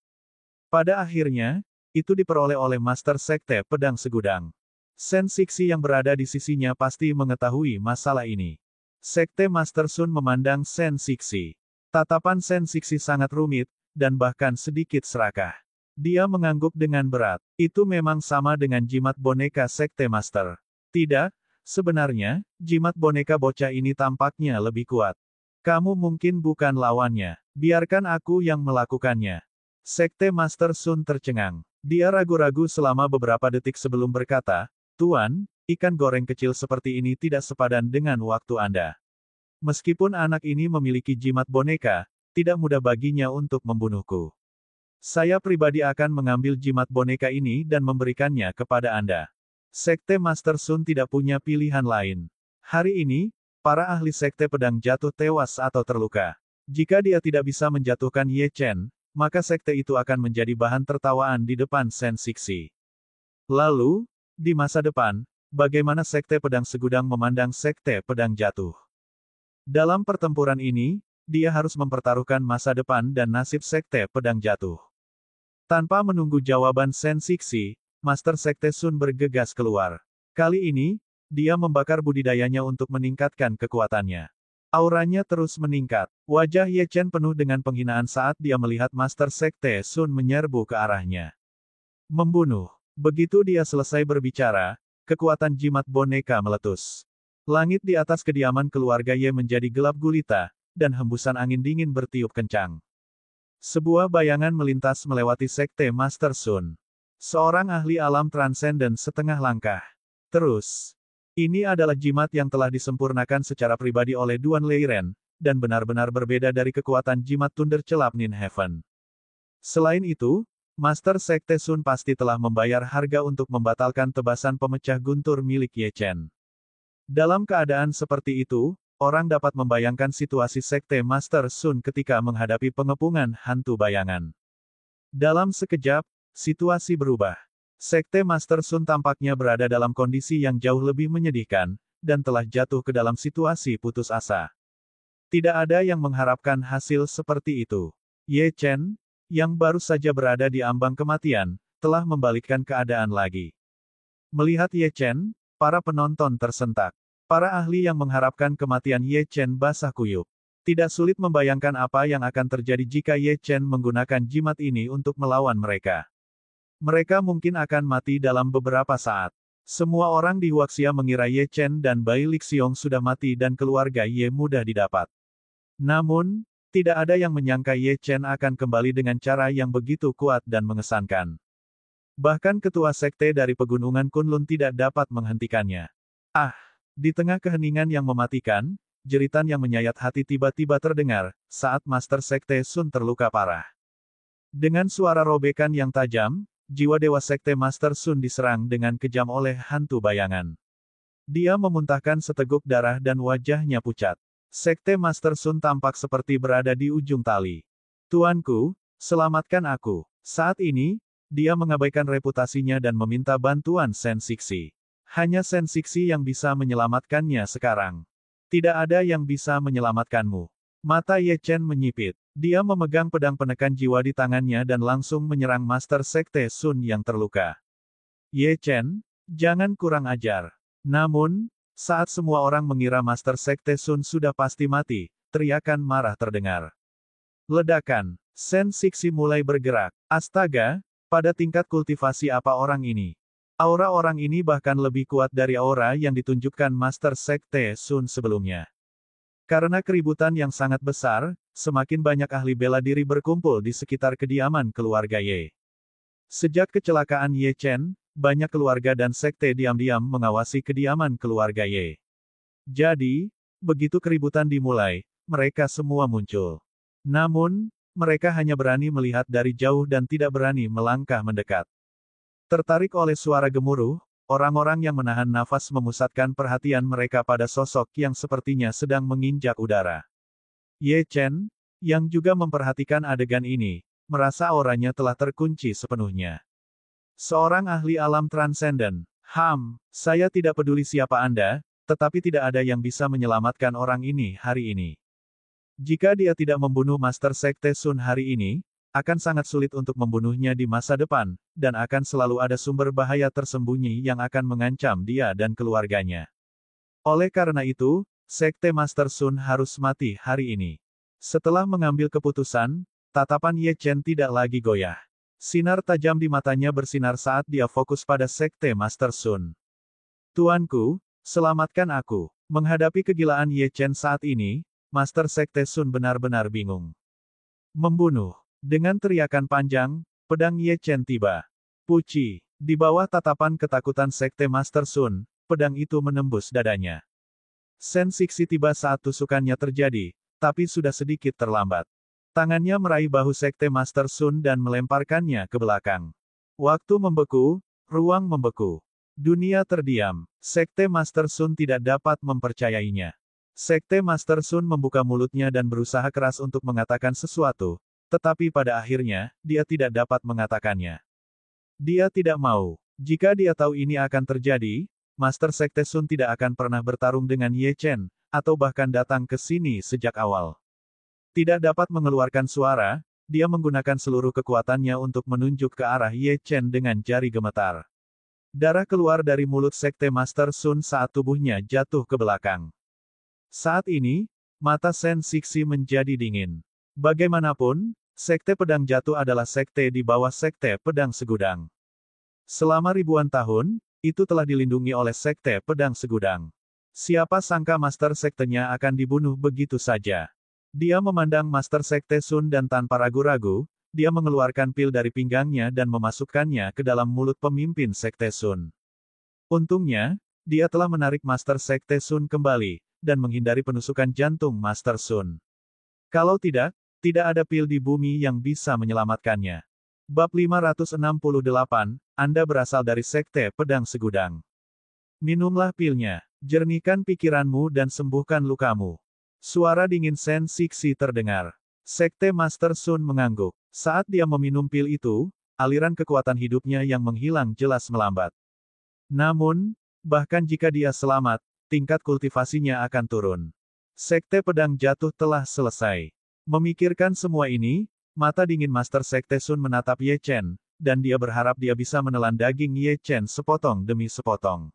Pada akhirnya, itu diperoleh oleh Master Sekte Pedang Segudang. Sen Sixi yang berada di sisinya pasti mengetahui masalah ini. Sekte Master Sun memandang Sen Sixi. Tatapan Sen Sixi sangat rumit, dan bahkan sedikit serakah. Dia mengangguk dengan berat. Itu memang sama dengan jimat boneka Sekte Master. Tidak, sebenarnya, jimat boneka bocah ini tampaknya lebih kuat. Kamu mungkin bukan lawannya. Biarkan aku yang melakukannya. Sekte Master Sun tercengang. Dia ragu-ragu selama beberapa detik sebelum berkata, Tuan, ikan goreng kecil seperti ini tidak sepadan dengan waktu Anda. Meskipun anak ini memiliki jimat boneka, tidak mudah baginya untuk membunuhku. Saya pribadi akan mengambil jimat boneka ini dan memberikannya kepada Anda. Sekte Master Sun tidak punya pilihan lain. Hari ini, para ahli sekte pedang jatuh tewas atau terluka. Jika dia tidak bisa menjatuhkan Ye Chen, maka sekte itu akan menjadi bahan tertawaan di depan Sen Sixi. Lalu, di masa depan, bagaimana sekte pedang segudang memandang sekte pedang jatuh? Dalam pertempuran ini, dia harus mempertaruhkan masa depan dan nasib sekte pedang jatuh. Tanpa menunggu jawaban Sen Sixi, Master Sekte Sun bergegas keluar. Kali ini, dia membakar budidayanya untuk meningkatkan kekuatannya. Auranya terus meningkat. Wajah Ye Chen penuh dengan penghinaan saat dia melihat Master Sekte Sun menyerbu ke arahnya. Membunuh. Begitu dia selesai berbicara, kekuatan jimat boneka meletus. Langit di atas kediaman keluarga Ye menjadi gelap gulita, dan hembusan angin dingin bertiup kencang. Sebuah bayangan melintas melewati Sekte Master Sun. Seorang ahli alam transenden setengah langkah. Terus. Ini adalah jimat yang telah disempurnakan secara pribadi oleh Duan Leiren, dan benar-benar berbeda dari kekuatan jimat Thunder Celap Nin Heaven. Selain itu, Master Sekte Sun pasti telah membayar harga untuk membatalkan tebasan pemecah guntur milik Ye Chen. Dalam keadaan seperti itu, orang dapat membayangkan situasi Sekte Master Sun ketika menghadapi pengepungan hantu bayangan. Dalam sekejap, situasi berubah. Sekte Master Sun tampaknya berada dalam kondisi yang jauh lebih menyedihkan, dan telah jatuh ke dalam situasi putus asa. Tidak ada yang mengharapkan hasil seperti itu. Ye Chen, yang baru saja berada di ambang kematian, telah membalikkan keadaan lagi. Melihat Ye Chen, para penonton tersentak. Para ahli yang mengharapkan kematian Ye Chen basah kuyup. Tidak sulit membayangkan apa yang akan terjadi jika Ye Chen menggunakan jimat ini untuk melawan mereka. Mereka mungkin akan mati dalam beberapa saat. Semua orang di Huaxia mengira Ye Chen dan Bai Lixiong sudah mati dan keluarga Ye mudah didapat. Namun, tidak ada yang menyangka Ye Chen akan kembali dengan cara yang begitu kuat dan mengesankan. Bahkan ketua sekte dari pegunungan Kunlun tidak dapat menghentikannya. Ah! Di tengah keheningan yang mematikan, jeritan yang menyayat hati tiba-tiba terdengar, saat Master Sekte Sun terluka parah. Dengan suara robekan yang tajam, jiwa Dewa Sekte Master Sun diserang dengan kejam oleh hantu bayangan. Dia memuntahkan seteguk darah dan wajahnya pucat. Sekte Master Sun tampak seperti berada di ujung tali. Tuanku, selamatkan aku. Saat ini, dia mengabaikan reputasinya dan meminta bantuan Sen Sixi. Hanya Sen Sixi yang bisa menyelamatkannya sekarang. Tidak ada yang bisa menyelamatkanmu. Mata Ye Chen menyipit. Dia memegang pedang penekan jiwa di tangannya dan langsung menyerang Master Sekte Sun yang terluka. Ye Chen, jangan kurang ajar. Namun, saat semua orang mengira Master Sekte Sun sudah pasti mati, teriakan marah terdengar. Ledakan. Sen Sixi mulai bergerak. Astaga, pada tingkat kultivasi apa orang ini? Aura orang ini bahkan lebih kuat dari aura yang ditunjukkan Master Sekte Sun sebelumnya. Karena keributan yang sangat besar, semakin banyak ahli bela diri berkumpul di sekitar kediaman keluarga Ye. Sejak kecelakaan Ye Chen, banyak keluarga dan sekte diam-diam mengawasi kediaman keluarga Ye. Jadi, begitu keributan dimulai, mereka semua muncul. Namun, mereka hanya berani melihat dari jauh dan tidak berani melangkah mendekat. Tertarik oleh suara gemuruh, orang-orang yang menahan nafas memusatkan perhatian mereka pada sosok yang sepertinya sedang menginjak udara. Ye Chen, yang juga memperhatikan adegan ini, merasa auranya telah terkunci sepenuhnya. Seorang ahli alam transenden. Saya tidak peduli siapa Anda, tetapi tidak ada yang bisa menyelamatkan orang ini hari ini. Jika dia tidak membunuh Master Sekte Sun hari ini, akan sangat sulit untuk membunuhnya di masa depan, dan akan selalu ada sumber bahaya tersembunyi yang akan mengancam dia dan keluarganya. Oleh karena itu, Sekte Master Sun harus mati hari ini. Setelah mengambil keputusan, tatapan Ye Chen tidak lagi goyah. Sinar tajam di matanya bersinar saat dia fokus pada Sekte Master Sun. Tuanku, selamatkan aku. Menghadapi kegilaan Ye Chen saat ini, Master Sekte Sun benar-benar bingung. Membunuh. Dengan teriakan panjang, pedang Ye Chen tiba. Puci. Di bawah tatapan ketakutan Sekte Master Sun, pedang itu menembus dadanya. Sen Sixi tiba saat tusukannya terjadi, tapi sudah sedikit terlambat. Tangannya meraih bahu Sekte Master Sun dan melemparkannya ke belakang. Waktu membeku, ruang membeku. Dunia terdiam. Sekte Master Sun tidak dapat mempercayainya. Sekte Master Sun membuka mulutnya dan berusaha keras untuk mengatakan sesuatu. Tetapi pada akhirnya, dia tidak dapat mengatakannya. Dia tidak mau. Jika dia tahu ini akan terjadi, Master Sekte Sun tidak akan pernah bertarung dengan Ye Chen, atau bahkan datang ke sini sejak awal. Tidak dapat mengeluarkan suara, dia menggunakan seluruh kekuatannya untuk menunjuk ke arah Ye Chen dengan jari gemetar. Darah keluar dari mulut Sekte Master Sun saat tubuhnya jatuh ke belakang. Saat ini, mata Sen Sixi menjadi dingin. Bagaimanapun, Sekte Pedang Jatuh adalah sekte di bawah Sekte Pedang Segudang. Selama ribuan tahun, itu telah dilindungi oleh Sekte Pedang Segudang. Siapa sangka Master Sektenya akan dibunuh begitu saja. Dia memandang Master Sekte Sun dan tanpa ragu-ragu, dia mengeluarkan pil dari pinggangnya dan memasukkannya ke dalam mulut pemimpin Sekte Sun. Untungnya, dia telah menarik Master Sekte Sun kembali, dan menghindari penusukan jantung Master Sun. Kalau tidak ada pil di bumi yang bisa menyelamatkannya. Bab 568, Anda berasal dari Sekte Pedang Segudang. Minumlah pilnya. Jernihkan pikiranmu dan sembuhkan lukamu. Suara dingin Sen Sixi terdengar. Sekte Master Sun mengangguk. Saat dia meminum pil itu, aliran kekuatan hidupnya yang menghilang jelas melambat. Namun, bahkan jika dia selamat, tingkat kultivasinya akan turun. Sekte Pedang Jatuh telah selesai. Memikirkan semua ini, mata dingin Master Sekte Sun menatap Ye Chen, dan dia berharap dia bisa menelan daging Ye Chen sepotong demi sepotong.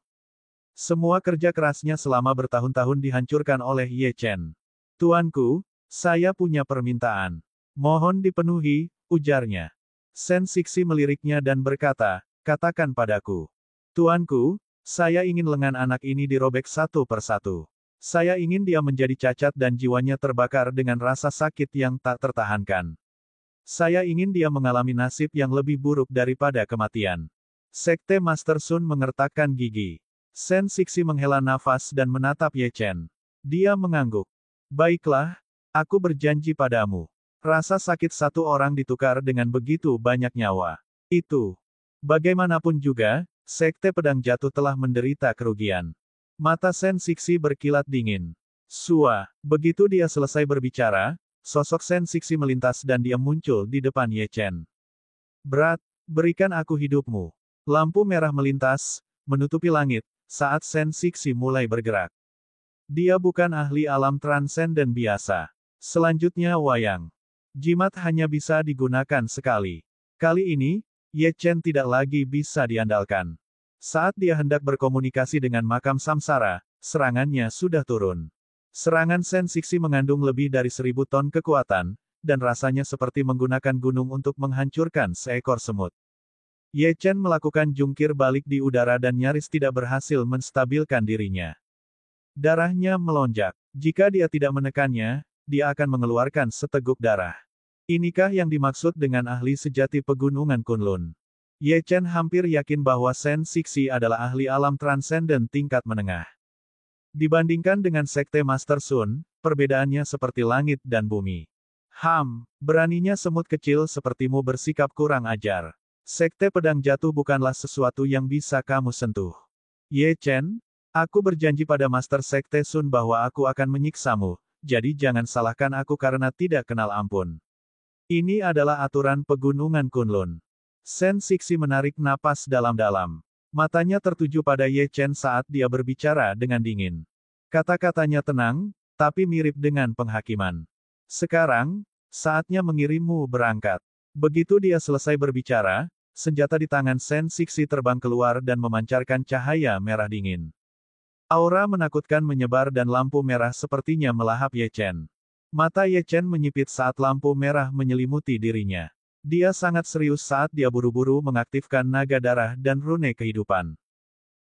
Semua kerja kerasnya selama bertahun-tahun dihancurkan oleh Ye Chen. Tuanku, saya punya permintaan. Mohon dipenuhi, ujarnya. Sen Sixi meliriknya dan berkata, katakan padaku. Tuanku, saya ingin lengan anak ini dirobek satu persatu. Saya ingin dia menjadi cacat dan jiwanya terbakar dengan rasa sakit yang tak tertahankan. Saya ingin dia mengalami nasib yang lebih buruk daripada kematian. Sekte Master Sun mengertakkan gigi. Sen Sixi menghela nafas dan menatap Ye Chen. Dia mengangguk. Baiklah, aku berjanji padamu. Rasa sakit satu orang ditukar dengan begitu banyak nyawa. Itu. Bagaimanapun juga, Sekte Pedang Jatuh telah menderita kerugian. Mata Sen Sixi berkilat dingin. Sua, begitu dia selesai berbicara, sosok Sen Sixi melintas dan dia muncul di depan Ye Chen. Berat, berikan aku hidupmu. Lampu merah melintas, menutupi langit, saat Sen Sixi mulai bergerak. Dia bukan ahli alam transenden biasa. Selanjutnya wayang. Jimat hanya bisa digunakan sekali. Kali ini, Ye Chen tidak lagi bisa diandalkan. Saat dia hendak berkomunikasi dengan makam samsara, serangannya sudah turun. Serangan Sen Sixi mengandung lebih dari 1000 ton kekuatan, dan rasanya seperti menggunakan gunung untuk menghancurkan seekor semut. Ye Chen melakukan jungkir balik di udara dan nyaris tidak berhasil menstabilkan dirinya. Darahnya melonjak. Jika dia tidak menekannya, dia akan mengeluarkan seteguk darah. Inikah yang dimaksud dengan ahli sejati pegunungan Kunlun? Ye Chen hampir yakin bahwa Sen Sixi adalah ahli alam transenden tingkat menengah. Dibandingkan dengan Sekte Master Sun, perbedaannya seperti langit dan bumi. Beraninya semut kecil sepertimu bersikap kurang ajar. Sekte Pedang Jatuh bukanlah sesuatu yang bisa kamu sentuh. Ye Chen, aku berjanji pada Master Sekte Sun bahwa aku akan menyiksamu, jadi jangan salahkan aku karena tidak kenal ampun. Ini adalah aturan pegunungan Kunlun. Sen Sixi menarik napas dalam-dalam. Matanya tertuju pada Ye Chen saat dia berbicara dengan dingin. Kata-katanya tenang, tapi mirip dengan penghakiman. Sekarang, saatnya mengirimmu berangkat. Begitu dia selesai berbicara, senjata di tangan Sen Sixi terbang keluar dan memancarkan cahaya merah dingin. Aura menakutkan menyebar dan lampu merah sepertinya melahap Ye Chen. Mata Ye Chen menyipit saat lampu merah menyelimuti dirinya. Dia sangat serius saat dia buru-buru mengaktifkan naga darah dan rune kehidupan.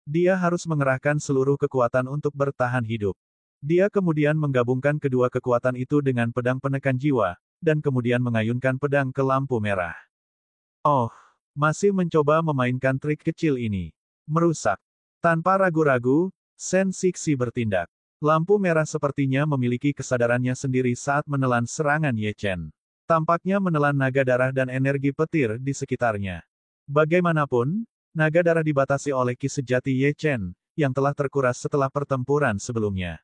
Dia harus mengerahkan seluruh kekuatan untuk bertahan hidup. Dia kemudian menggabungkan kedua kekuatan itu dengan pedang penekan jiwa, dan kemudian mengayunkan pedang ke lampu merah. Oh, masih mencoba memainkan trik kecil ini. Merusak. Tanpa ragu-ragu, Sen Sixi bertindak. Lampu merah sepertinya memiliki kesadarannya sendiri saat menelan serangan Ye Chen. Tampaknya menelan naga darah dan energi petir di sekitarnya. Bagaimanapun, naga darah dibatasi oleh ki sejati Ye Chen, yang telah terkuras setelah pertempuran sebelumnya.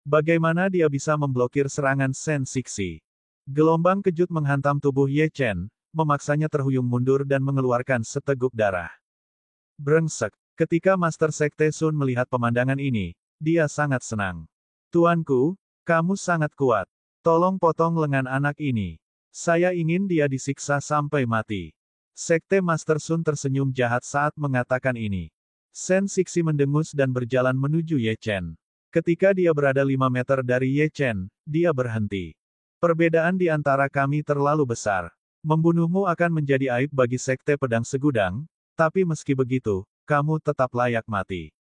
Bagaimana dia bisa memblokir serangan Sen Sixi? Gelombang kejut menghantam tubuh Ye Chen, memaksanya terhuyung mundur dan mengeluarkan seteguk darah. Brengsek. Ketika Master Sekte Sun melihat pemandangan ini, dia sangat senang. Tuanku, kamu sangat kuat. Tolong potong lengan anak ini. Saya ingin dia disiksa sampai mati. Sekte Master Sun tersenyum jahat saat mengatakan ini. Sen Sixi mendengus dan berjalan menuju Ye Chen. Ketika dia berada 5 meter dari Ye Chen, dia berhenti. Perbedaan di antara kami terlalu besar. Membunuhmu akan menjadi aib bagi Sekte Pedang Segudang, tapi meski begitu, kamu tetap layak mati.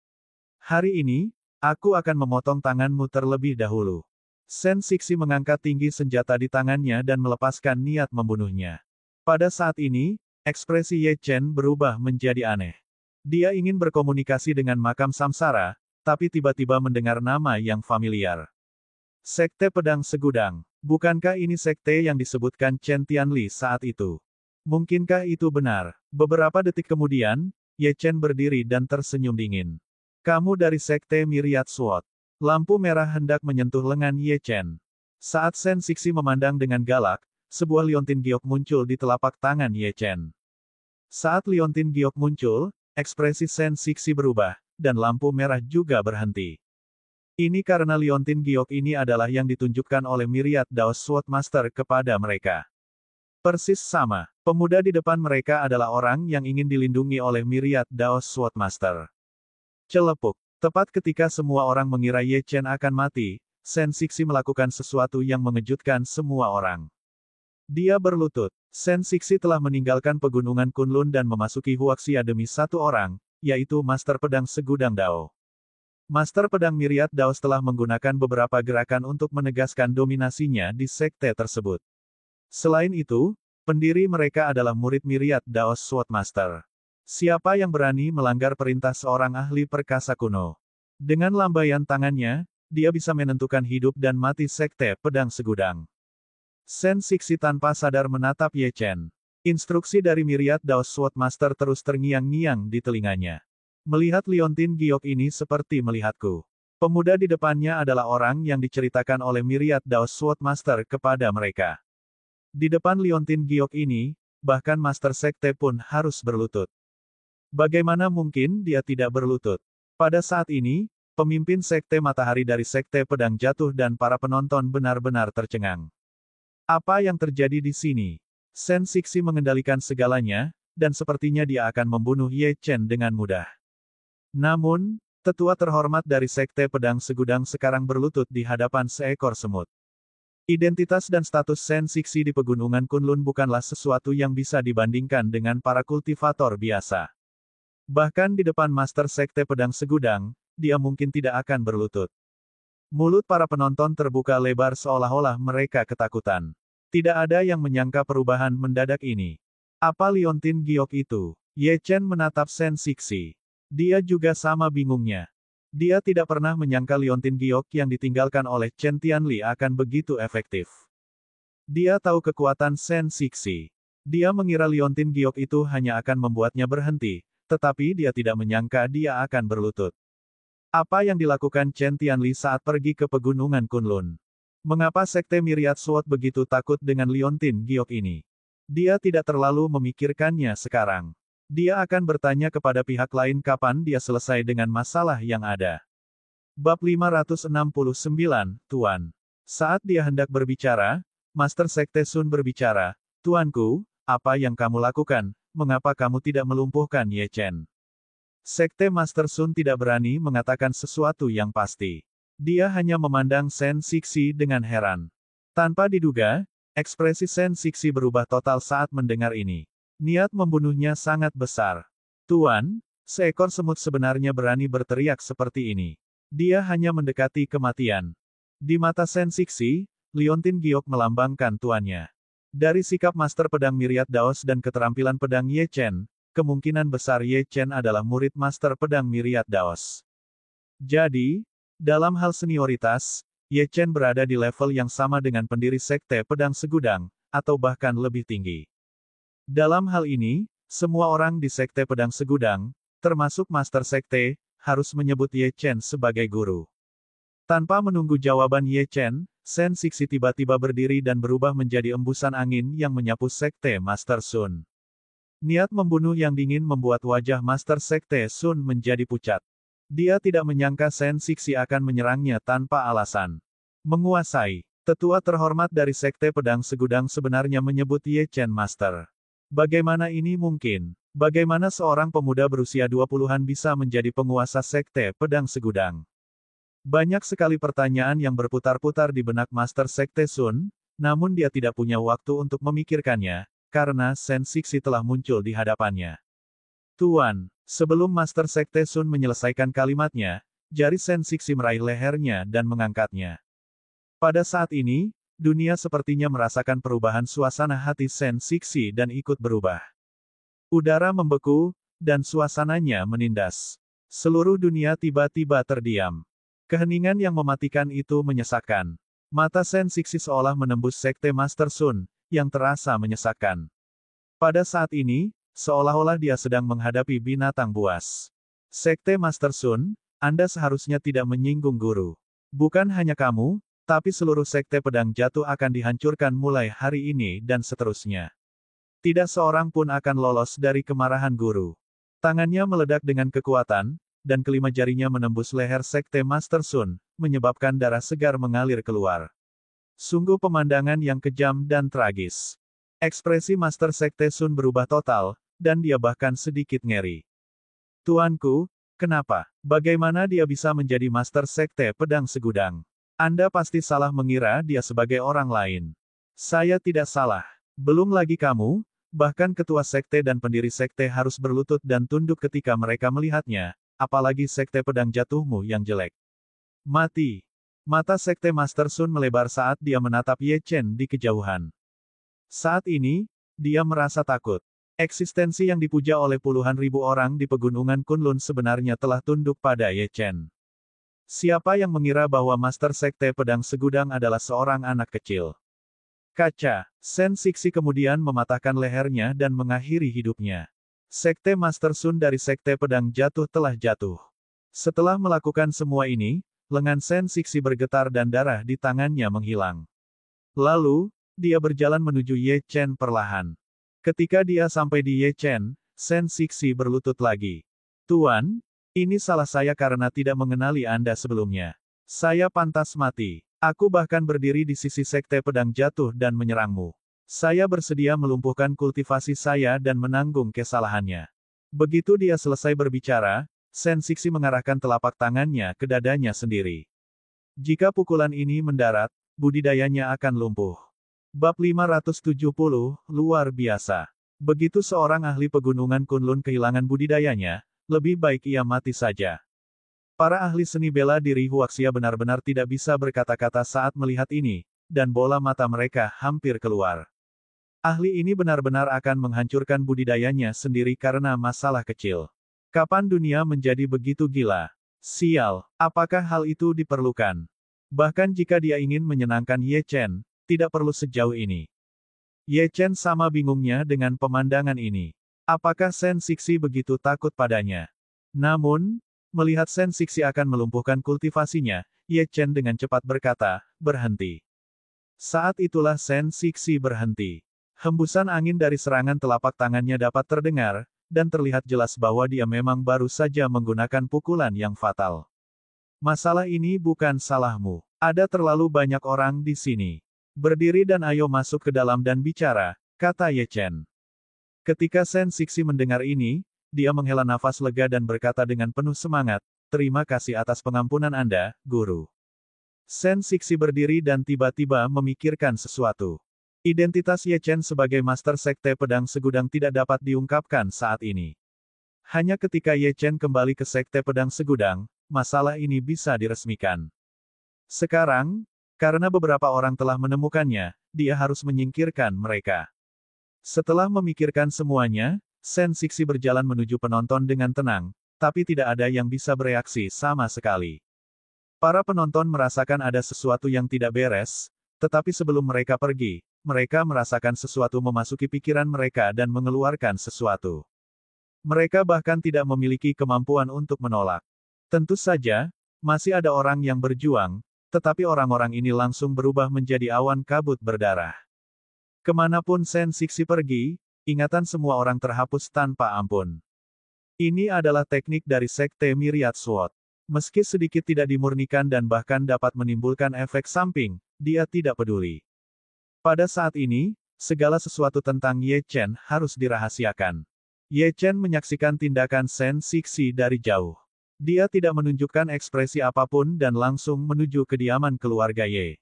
Hari ini, aku akan memotong tanganmu terlebih dahulu. Sen Sixi mengangkat tinggi senjata di tangannya dan melepaskan niat membunuhnya. Pada saat ini, ekspresi Ye Chen berubah menjadi aneh. Dia ingin berkomunikasi dengan makam samsara, tapi tiba-tiba mendengar nama yang familiar. Sekte Pedang Segudang. Bukankah ini sekte yang disebutkan Chen Tianli saat itu? Mungkinkah itu benar? Beberapa detik kemudian, Ye Chen berdiri dan tersenyum dingin. Kamu dari Sekte Myriad Sword. Lampu merah hendak menyentuh lengan Ye Chen. Saat Shen Sixi memandang dengan galak, sebuah liontin giok muncul di telapak tangan Ye Chen. Saat liontin giok muncul, ekspresi Shen Sixi berubah, dan lampu merah juga berhenti. Ini karena liontin giok ini adalah yang ditunjukkan oleh Myriad Daos Sword Master kepada mereka. Persis sama, pemuda di depan mereka adalah orang yang ingin dilindungi oleh Myriad Daos Sword Master. Celepuk. Tepat ketika semua orang mengira Ye Chen akan mati, Shen Sixi melakukan sesuatu yang mengejutkan semua orang. Dia berlutut. Shen Sixi telah meninggalkan pegunungan Kunlun dan memasuki Huaxia demi satu orang, yaitu Master Pedang Segudang Dao. Master Pedang Myriad Daos telah menggunakan beberapa gerakan untuk menegaskan dominasinya di sekte tersebut. Selain itu, pendiri mereka adalah murid Myriad Daos Sword Master. Siapa yang berani melanggar perintah seorang ahli perkasa kuno? Dengan lambaian tangannya, dia bisa menentukan hidup dan mati sekte pedang segudang. Shen Sixi tanpa sadar menatap Ye Chen. Instruksi dari Myriad Daos Sword Master terus terngiang-ngiang di telinganya. Melihat liontin giok ini seperti melihatku. Pemuda di depannya adalah orang yang diceritakan oleh Myriad Daos Sword Master kepada mereka. Di depan liontin giok ini, bahkan Master Sekte pun harus berlutut. Bagaimana mungkin dia tidak berlutut? Pada saat ini, pemimpin Sekte Matahari dari Sekte Pedang jatuh dan para penonton benar-benar tercengang. Apa yang terjadi di sini? Shen Sixi mengendalikan segalanya, dan sepertinya dia akan membunuh Ye Chen dengan mudah. Namun, tetua terhormat dari Sekte Pedang Segudang sekarang berlutut di hadapan seekor semut. Identitas dan status Shen Sixi di pegunungan Kunlun bukanlah sesuatu yang bisa dibandingkan dengan para kultivator biasa. Bahkan di depan Master Sekte Pedang Segudang, dia mungkin tidak akan berlutut. Mulut para penonton terbuka lebar seolah-olah mereka ketakutan. Tidak ada yang menyangka perubahan mendadak ini. Apa liontin giok itu? Ye Chen menatap Shen Sixi. Dia juga sama bingungnya. Dia tidak pernah menyangka liontin giok yang ditinggalkan oleh Chen Tianli akan begitu efektif. Dia tahu kekuatan Shen Sixi. Dia mengira liontin giok itu hanya akan membuatnya berhenti. Tetapi dia tidak menyangka dia akan berlutut. Apa yang dilakukan Chen Tianli saat pergi ke pegunungan Kunlun? Mengapa Sekte Myriad Sword begitu takut dengan liontin giok ini? Dia tidak terlalu memikirkannya sekarang. Dia akan bertanya kepada pihak lain kapan dia selesai dengan masalah yang ada. Bab 569, Tuan. Saat dia hendak berbicara, Master Sekte Sun berbicara, Tuanku, apa yang kamu lakukan? Mengapa kamu tidak melumpuhkan Ye Chen? Sekte Master Sun tidak berani mengatakan sesuatu yang pasti. Dia hanya memandang Shen Sixi dengan heran. Tanpa diduga, ekspresi Shen Sixi berubah total saat mendengar ini. Niat membunuhnya sangat besar. Tuan, seekor semut sebenarnya berani berteriak seperti ini. Dia hanya mendekati kematian. Di mata Shen Sixi, liontin giok melambangkan tuannya. Dari sikap Master Pedang Myriad Daos dan keterampilan pedang Ye Chen, kemungkinan besar Ye Chen adalah murid Master Pedang Myriad Daos. Jadi, dalam hal senioritas, Ye Chen berada di level yang sama dengan pendiri Sekte Pedang Segudang, atau bahkan lebih tinggi. Dalam hal ini, semua orang di Sekte Pedang Segudang, termasuk Master Sekte, harus menyebut Ye Chen sebagai guru. Tanpa menunggu jawaban Ye Chen, Shen Sixi tiba-tiba berdiri dan berubah menjadi embusan angin yang menyapu Sekte Master Sun. Niat membunuh yang dingin membuat wajah Master Sekte Sun menjadi pucat. Dia tidak menyangka Shen Sixi akan menyerangnya tanpa alasan. Menguasai. Tetua terhormat dari Sekte Pedang Segudang sebenarnya menyebut Ye Chen Master. Bagaimana ini mungkin? Bagaimana seorang pemuda berusia 20-an bisa menjadi penguasa Sekte Pedang Segudang? Banyak sekali pertanyaan yang berputar-putar di benak Master Sekte Sun, namun dia tidak punya waktu untuk memikirkannya, karena Shen Sixi telah muncul di hadapannya. Tuan, sebelum Master Sekte Sun menyelesaikan kalimatnya, jari Shen Sixi meraih lehernya dan mengangkatnya. Pada saat ini, dunia sepertinya merasakan perubahan suasana hati Shen Sixi dan ikut berubah. Udara membeku, dan suasananya menindas. Seluruh dunia tiba-tiba terdiam. Keheningan yang mematikan itu menyesakkan. Mata Shen Sixi seolah menembus Sekte Master Sun, yang terasa menyesakkan. Pada saat ini, seolah-olah dia sedang menghadapi binatang buas. Sekte Master Sun, Anda seharusnya tidak menyinggung guru. Bukan hanya kamu, tapi seluruh sekte pedang jatuh akan dihancurkan mulai hari ini dan seterusnya. Tidak seorang pun akan lolos dari kemarahan guru. Tangannya meledak dengan kekuatan, dan kelima jarinya menembus leher sekte Master Sun, menyebabkan darah segar mengalir keluar. Sungguh pemandangan yang kejam dan tragis. Ekspresi Master Sekte Sun berubah total, dan dia bahkan sedikit ngeri. Tuanku, kenapa? Bagaimana dia bisa menjadi Master Sekte Pedang Segudang? Anda pasti salah mengira dia sebagai orang lain. Saya tidak salah. Belum lagi kamu, bahkan ketua sekte dan pendiri sekte harus berlutut dan tunduk ketika mereka melihatnya, apalagi sekte pedang jatuhmu yang jelek. Mati. Mata sekte Master Sun melebar saat dia menatap Ye Chen di kejauhan. Saat ini, dia merasa takut. Eksistensi yang dipuja oleh puluhan ribu orang di pegunungan Kunlun sebenarnya telah tunduk pada Ye Chen. Siapa yang mengira bahwa Master Sekte Pedang Segudang adalah seorang anak kecil? Kaca, Sen Sixi kemudian mematahkan lehernya dan mengakhiri hidupnya. Sekte Master Sun dari Sekte Pedang Jatuh telah jatuh. Setelah melakukan semua ini, lengan Sen Sixi bergetar dan darah di tangannya menghilang. Lalu, dia berjalan menuju Ye Chen perlahan. Ketika dia sampai di Ye Chen, Sen Sixi berlutut lagi. Tuan, ini salah saya karena tidak mengenali Anda sebelumnya. Saya pantas mati. Aku bahkan berdiri di sisi Sekte Pedang Jatuh dan menyerangmu. Saya bersedia melumpuhkan kultivasi saya dan menanggung kesalahannya. Begitu dia selesai berbicara, Sen Sixi mengarahkan telapak tangannya ke dadanya sendiri. Jika pukulan ini mendarat, budidayanya akan lumpuh. Bab 570, luar biasa. Begitu seorang ahli pegunungan Kunlun kehilangan budidayanya, lebih baik ia mati saja. Para ahli seni bela diri Huaxia benar-benar tidak bisa berkata-kata saat melihat ini, dan bola mata mereka hampir keluar. Ahli ini benar-benar akan menghancurkan budidayanya sendiri karena masalah kecil. Kapan dunia menjadi begitu gila? Sial, apakah hal itu diperlukan? Bahkan jika dia ingin menyenangkan Ye Chen, tidak perlu sejauh ini. Ye Chen sama bingungnya dengan pemandangan ini. Apakah Sen Sixi begitu takut padanya? Namun, melihat Sen Sixi akan melumpuhkan kultivasinya, Ye Chen dengan cepat berkata, berhenti. Saat itulah Sen Sixi berhenti. Hembusan angin dari serangan telapak tangannya dapat terdengar, dan terlihat jelas bahwa dia memang baru saja menggunakan pukulan yang fatal. Masalah ini bukan salahmu. Ada terlalu banyak orang di sini. Berdiri dan ayo masuk ke dalam dan bicara, kata Ye Chen. Ketika Sen Sixi mendengar ini, dia menghela nafas lega dan berkata dengan penuh semangat, terima kasih atas pengampunan Anda, Guru. Sen Sixi berdiri dan tiba-tiba memikirkan sesuatu. Identitas Ye Chen sebagai Master Sekte Pedang Segudang tidak dapat diungkapkan saat ini. Hanya ketika Ye Chen kembali ke Sekte Pedang Segudang, masalah ini bisa diresmikan. Sekarang, karena beberapa orang telah menemukannya, dia harus menyingkirkan mereka. Setelah memikirkan semuanya, Sen Sixi berjalan menuju penonton dengan tenang, tapi tidak ada yang bisa bereaksi sama sekali. Para penonton merasakan ada sesuatu yang tidak beres, tetapi sebelum mereka pergi, mereka merasakan sesuatu memasuki pikiran mereka dan mengeluarkan sesuatu. Mereka bahkan tidak memiliki kemampuan untuk menolak. Tentu saja, masih ada orang yang berjuang, tetapi orang-orang ini langsung berubah menjadi awan kabut berdarah. Kemanapun Sen Sixi pergi, ingatan semua orang terhapus tanpa ampun. Ini adalah teknik dari Sekte Myriad Sword. Meski sedikit tidak dimurnikan dan bahkan dapat menimbulkan efek samping, dia tidak peduli. Pada saat ini, segala sesuatu tentang Ye Chen harus dirahasiakan. Ye Chen menyaksikan tindakan Sen Sixi dari jauh. Dia tidak menunjukkan ekspresi apapun dan langsung menuju kediaman keluarga Ye.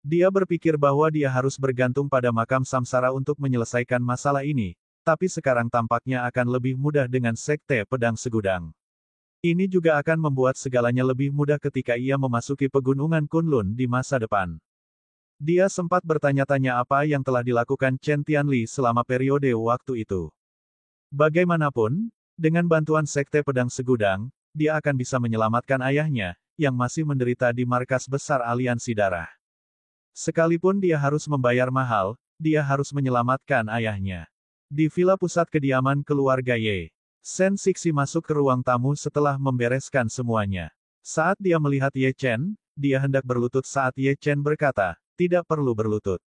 Dia berpikir bahwa dia harus bergantung pada makam samsara untuk menyelesaikan masalah ini, tapi sekarang tampaknya akan lebih mudah dengan Sekte Pedang Segudang. Ini juga akan membuat segalanya lebih mudah ketika ia memasuki pegunungan Kunlun di masa depan. Dia sempat bertanya-tanya apa yang telah dilakukan Chen Tianli selama periode waktu itu. Bagaimanapun, dengan bantuan Sekte Pedang Segudang, dia akan bisa menyelamatkan ayahnya, yang masih menderita di markas besar aliansi darah. Sekalipun dia harus membayar mahal, dia harus menyelamatkan ayahnya. Di villa pusat kediaman keluarga Ye. Shen Sixi masuk ke ruang tamu setelah membereskan semuanya. Saat dia melihat Ye Chen, dia hendak berlutut saat Ye Chen berkata, tidak perlu berlutut.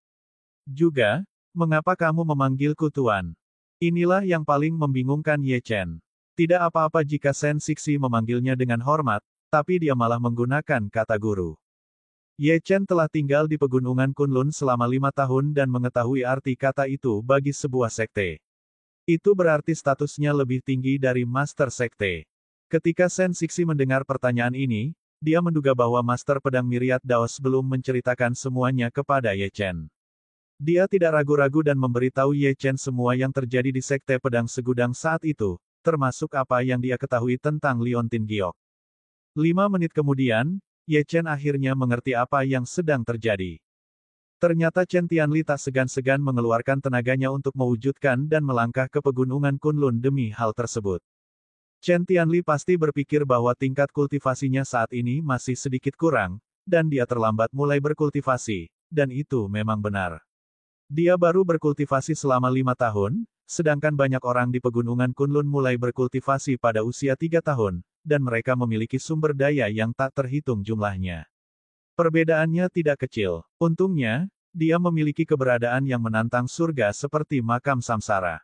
Juga, mengapa kamu memanggilku Tuan? Inilah yang paling membingungkan Ye Chen. Tidak apa-apa jika Shen Sixi memanggilnya dengan hormat, tapi dia malah menggunakan kata guru. Ye Chen telah tinggal di pegunungan Kunlun selama 5 tahun dan mengetahui arti kata itu bagi sebuah sekte. Itu berarti statusnya lebih tinggi dari Master Sekte. Ketika Shen Sixi mendengar pertanyaan ini, dia menduga bahwa Master Pedang Myriad Daos belum menceritakan semuanya kepada Ye Chen. Dia tidak ragu-ragu dan memberitahu Ye Chen semua yang terjadi di Sekte Pedang Segudang saat itu, termasuk apa yang dia ketahui tentang Liontin Giok. 5 menit kemudian, Ye Chen akhirnya mengerti apa yang sedang terjadi. Ternyata Chen Tianli tak segan-segan mengeluarkan tenaganya untuk mewujudkan dan melangkah ke pegunungan Kunlun demi hal tersebut. Chen Tianli pasti berpikir bahwa tingkat kultivasinya saat ini masih sedikit kurang, dan dia terlambat mulai berkultivasi, dan itu memang benar. Dia baru berkultivasi selama 5 tahun, sedangkan banyak orang di pegunungan Kunlun mulai berkultivasi pada usia 3 tahun, dan mereka memiliki sumber daya yang tak terhitung jumlahnya. Perbedaannya tidak kecil. Untungnya, dia memiliki keberadaan yang menantang surga seperti makam samsara.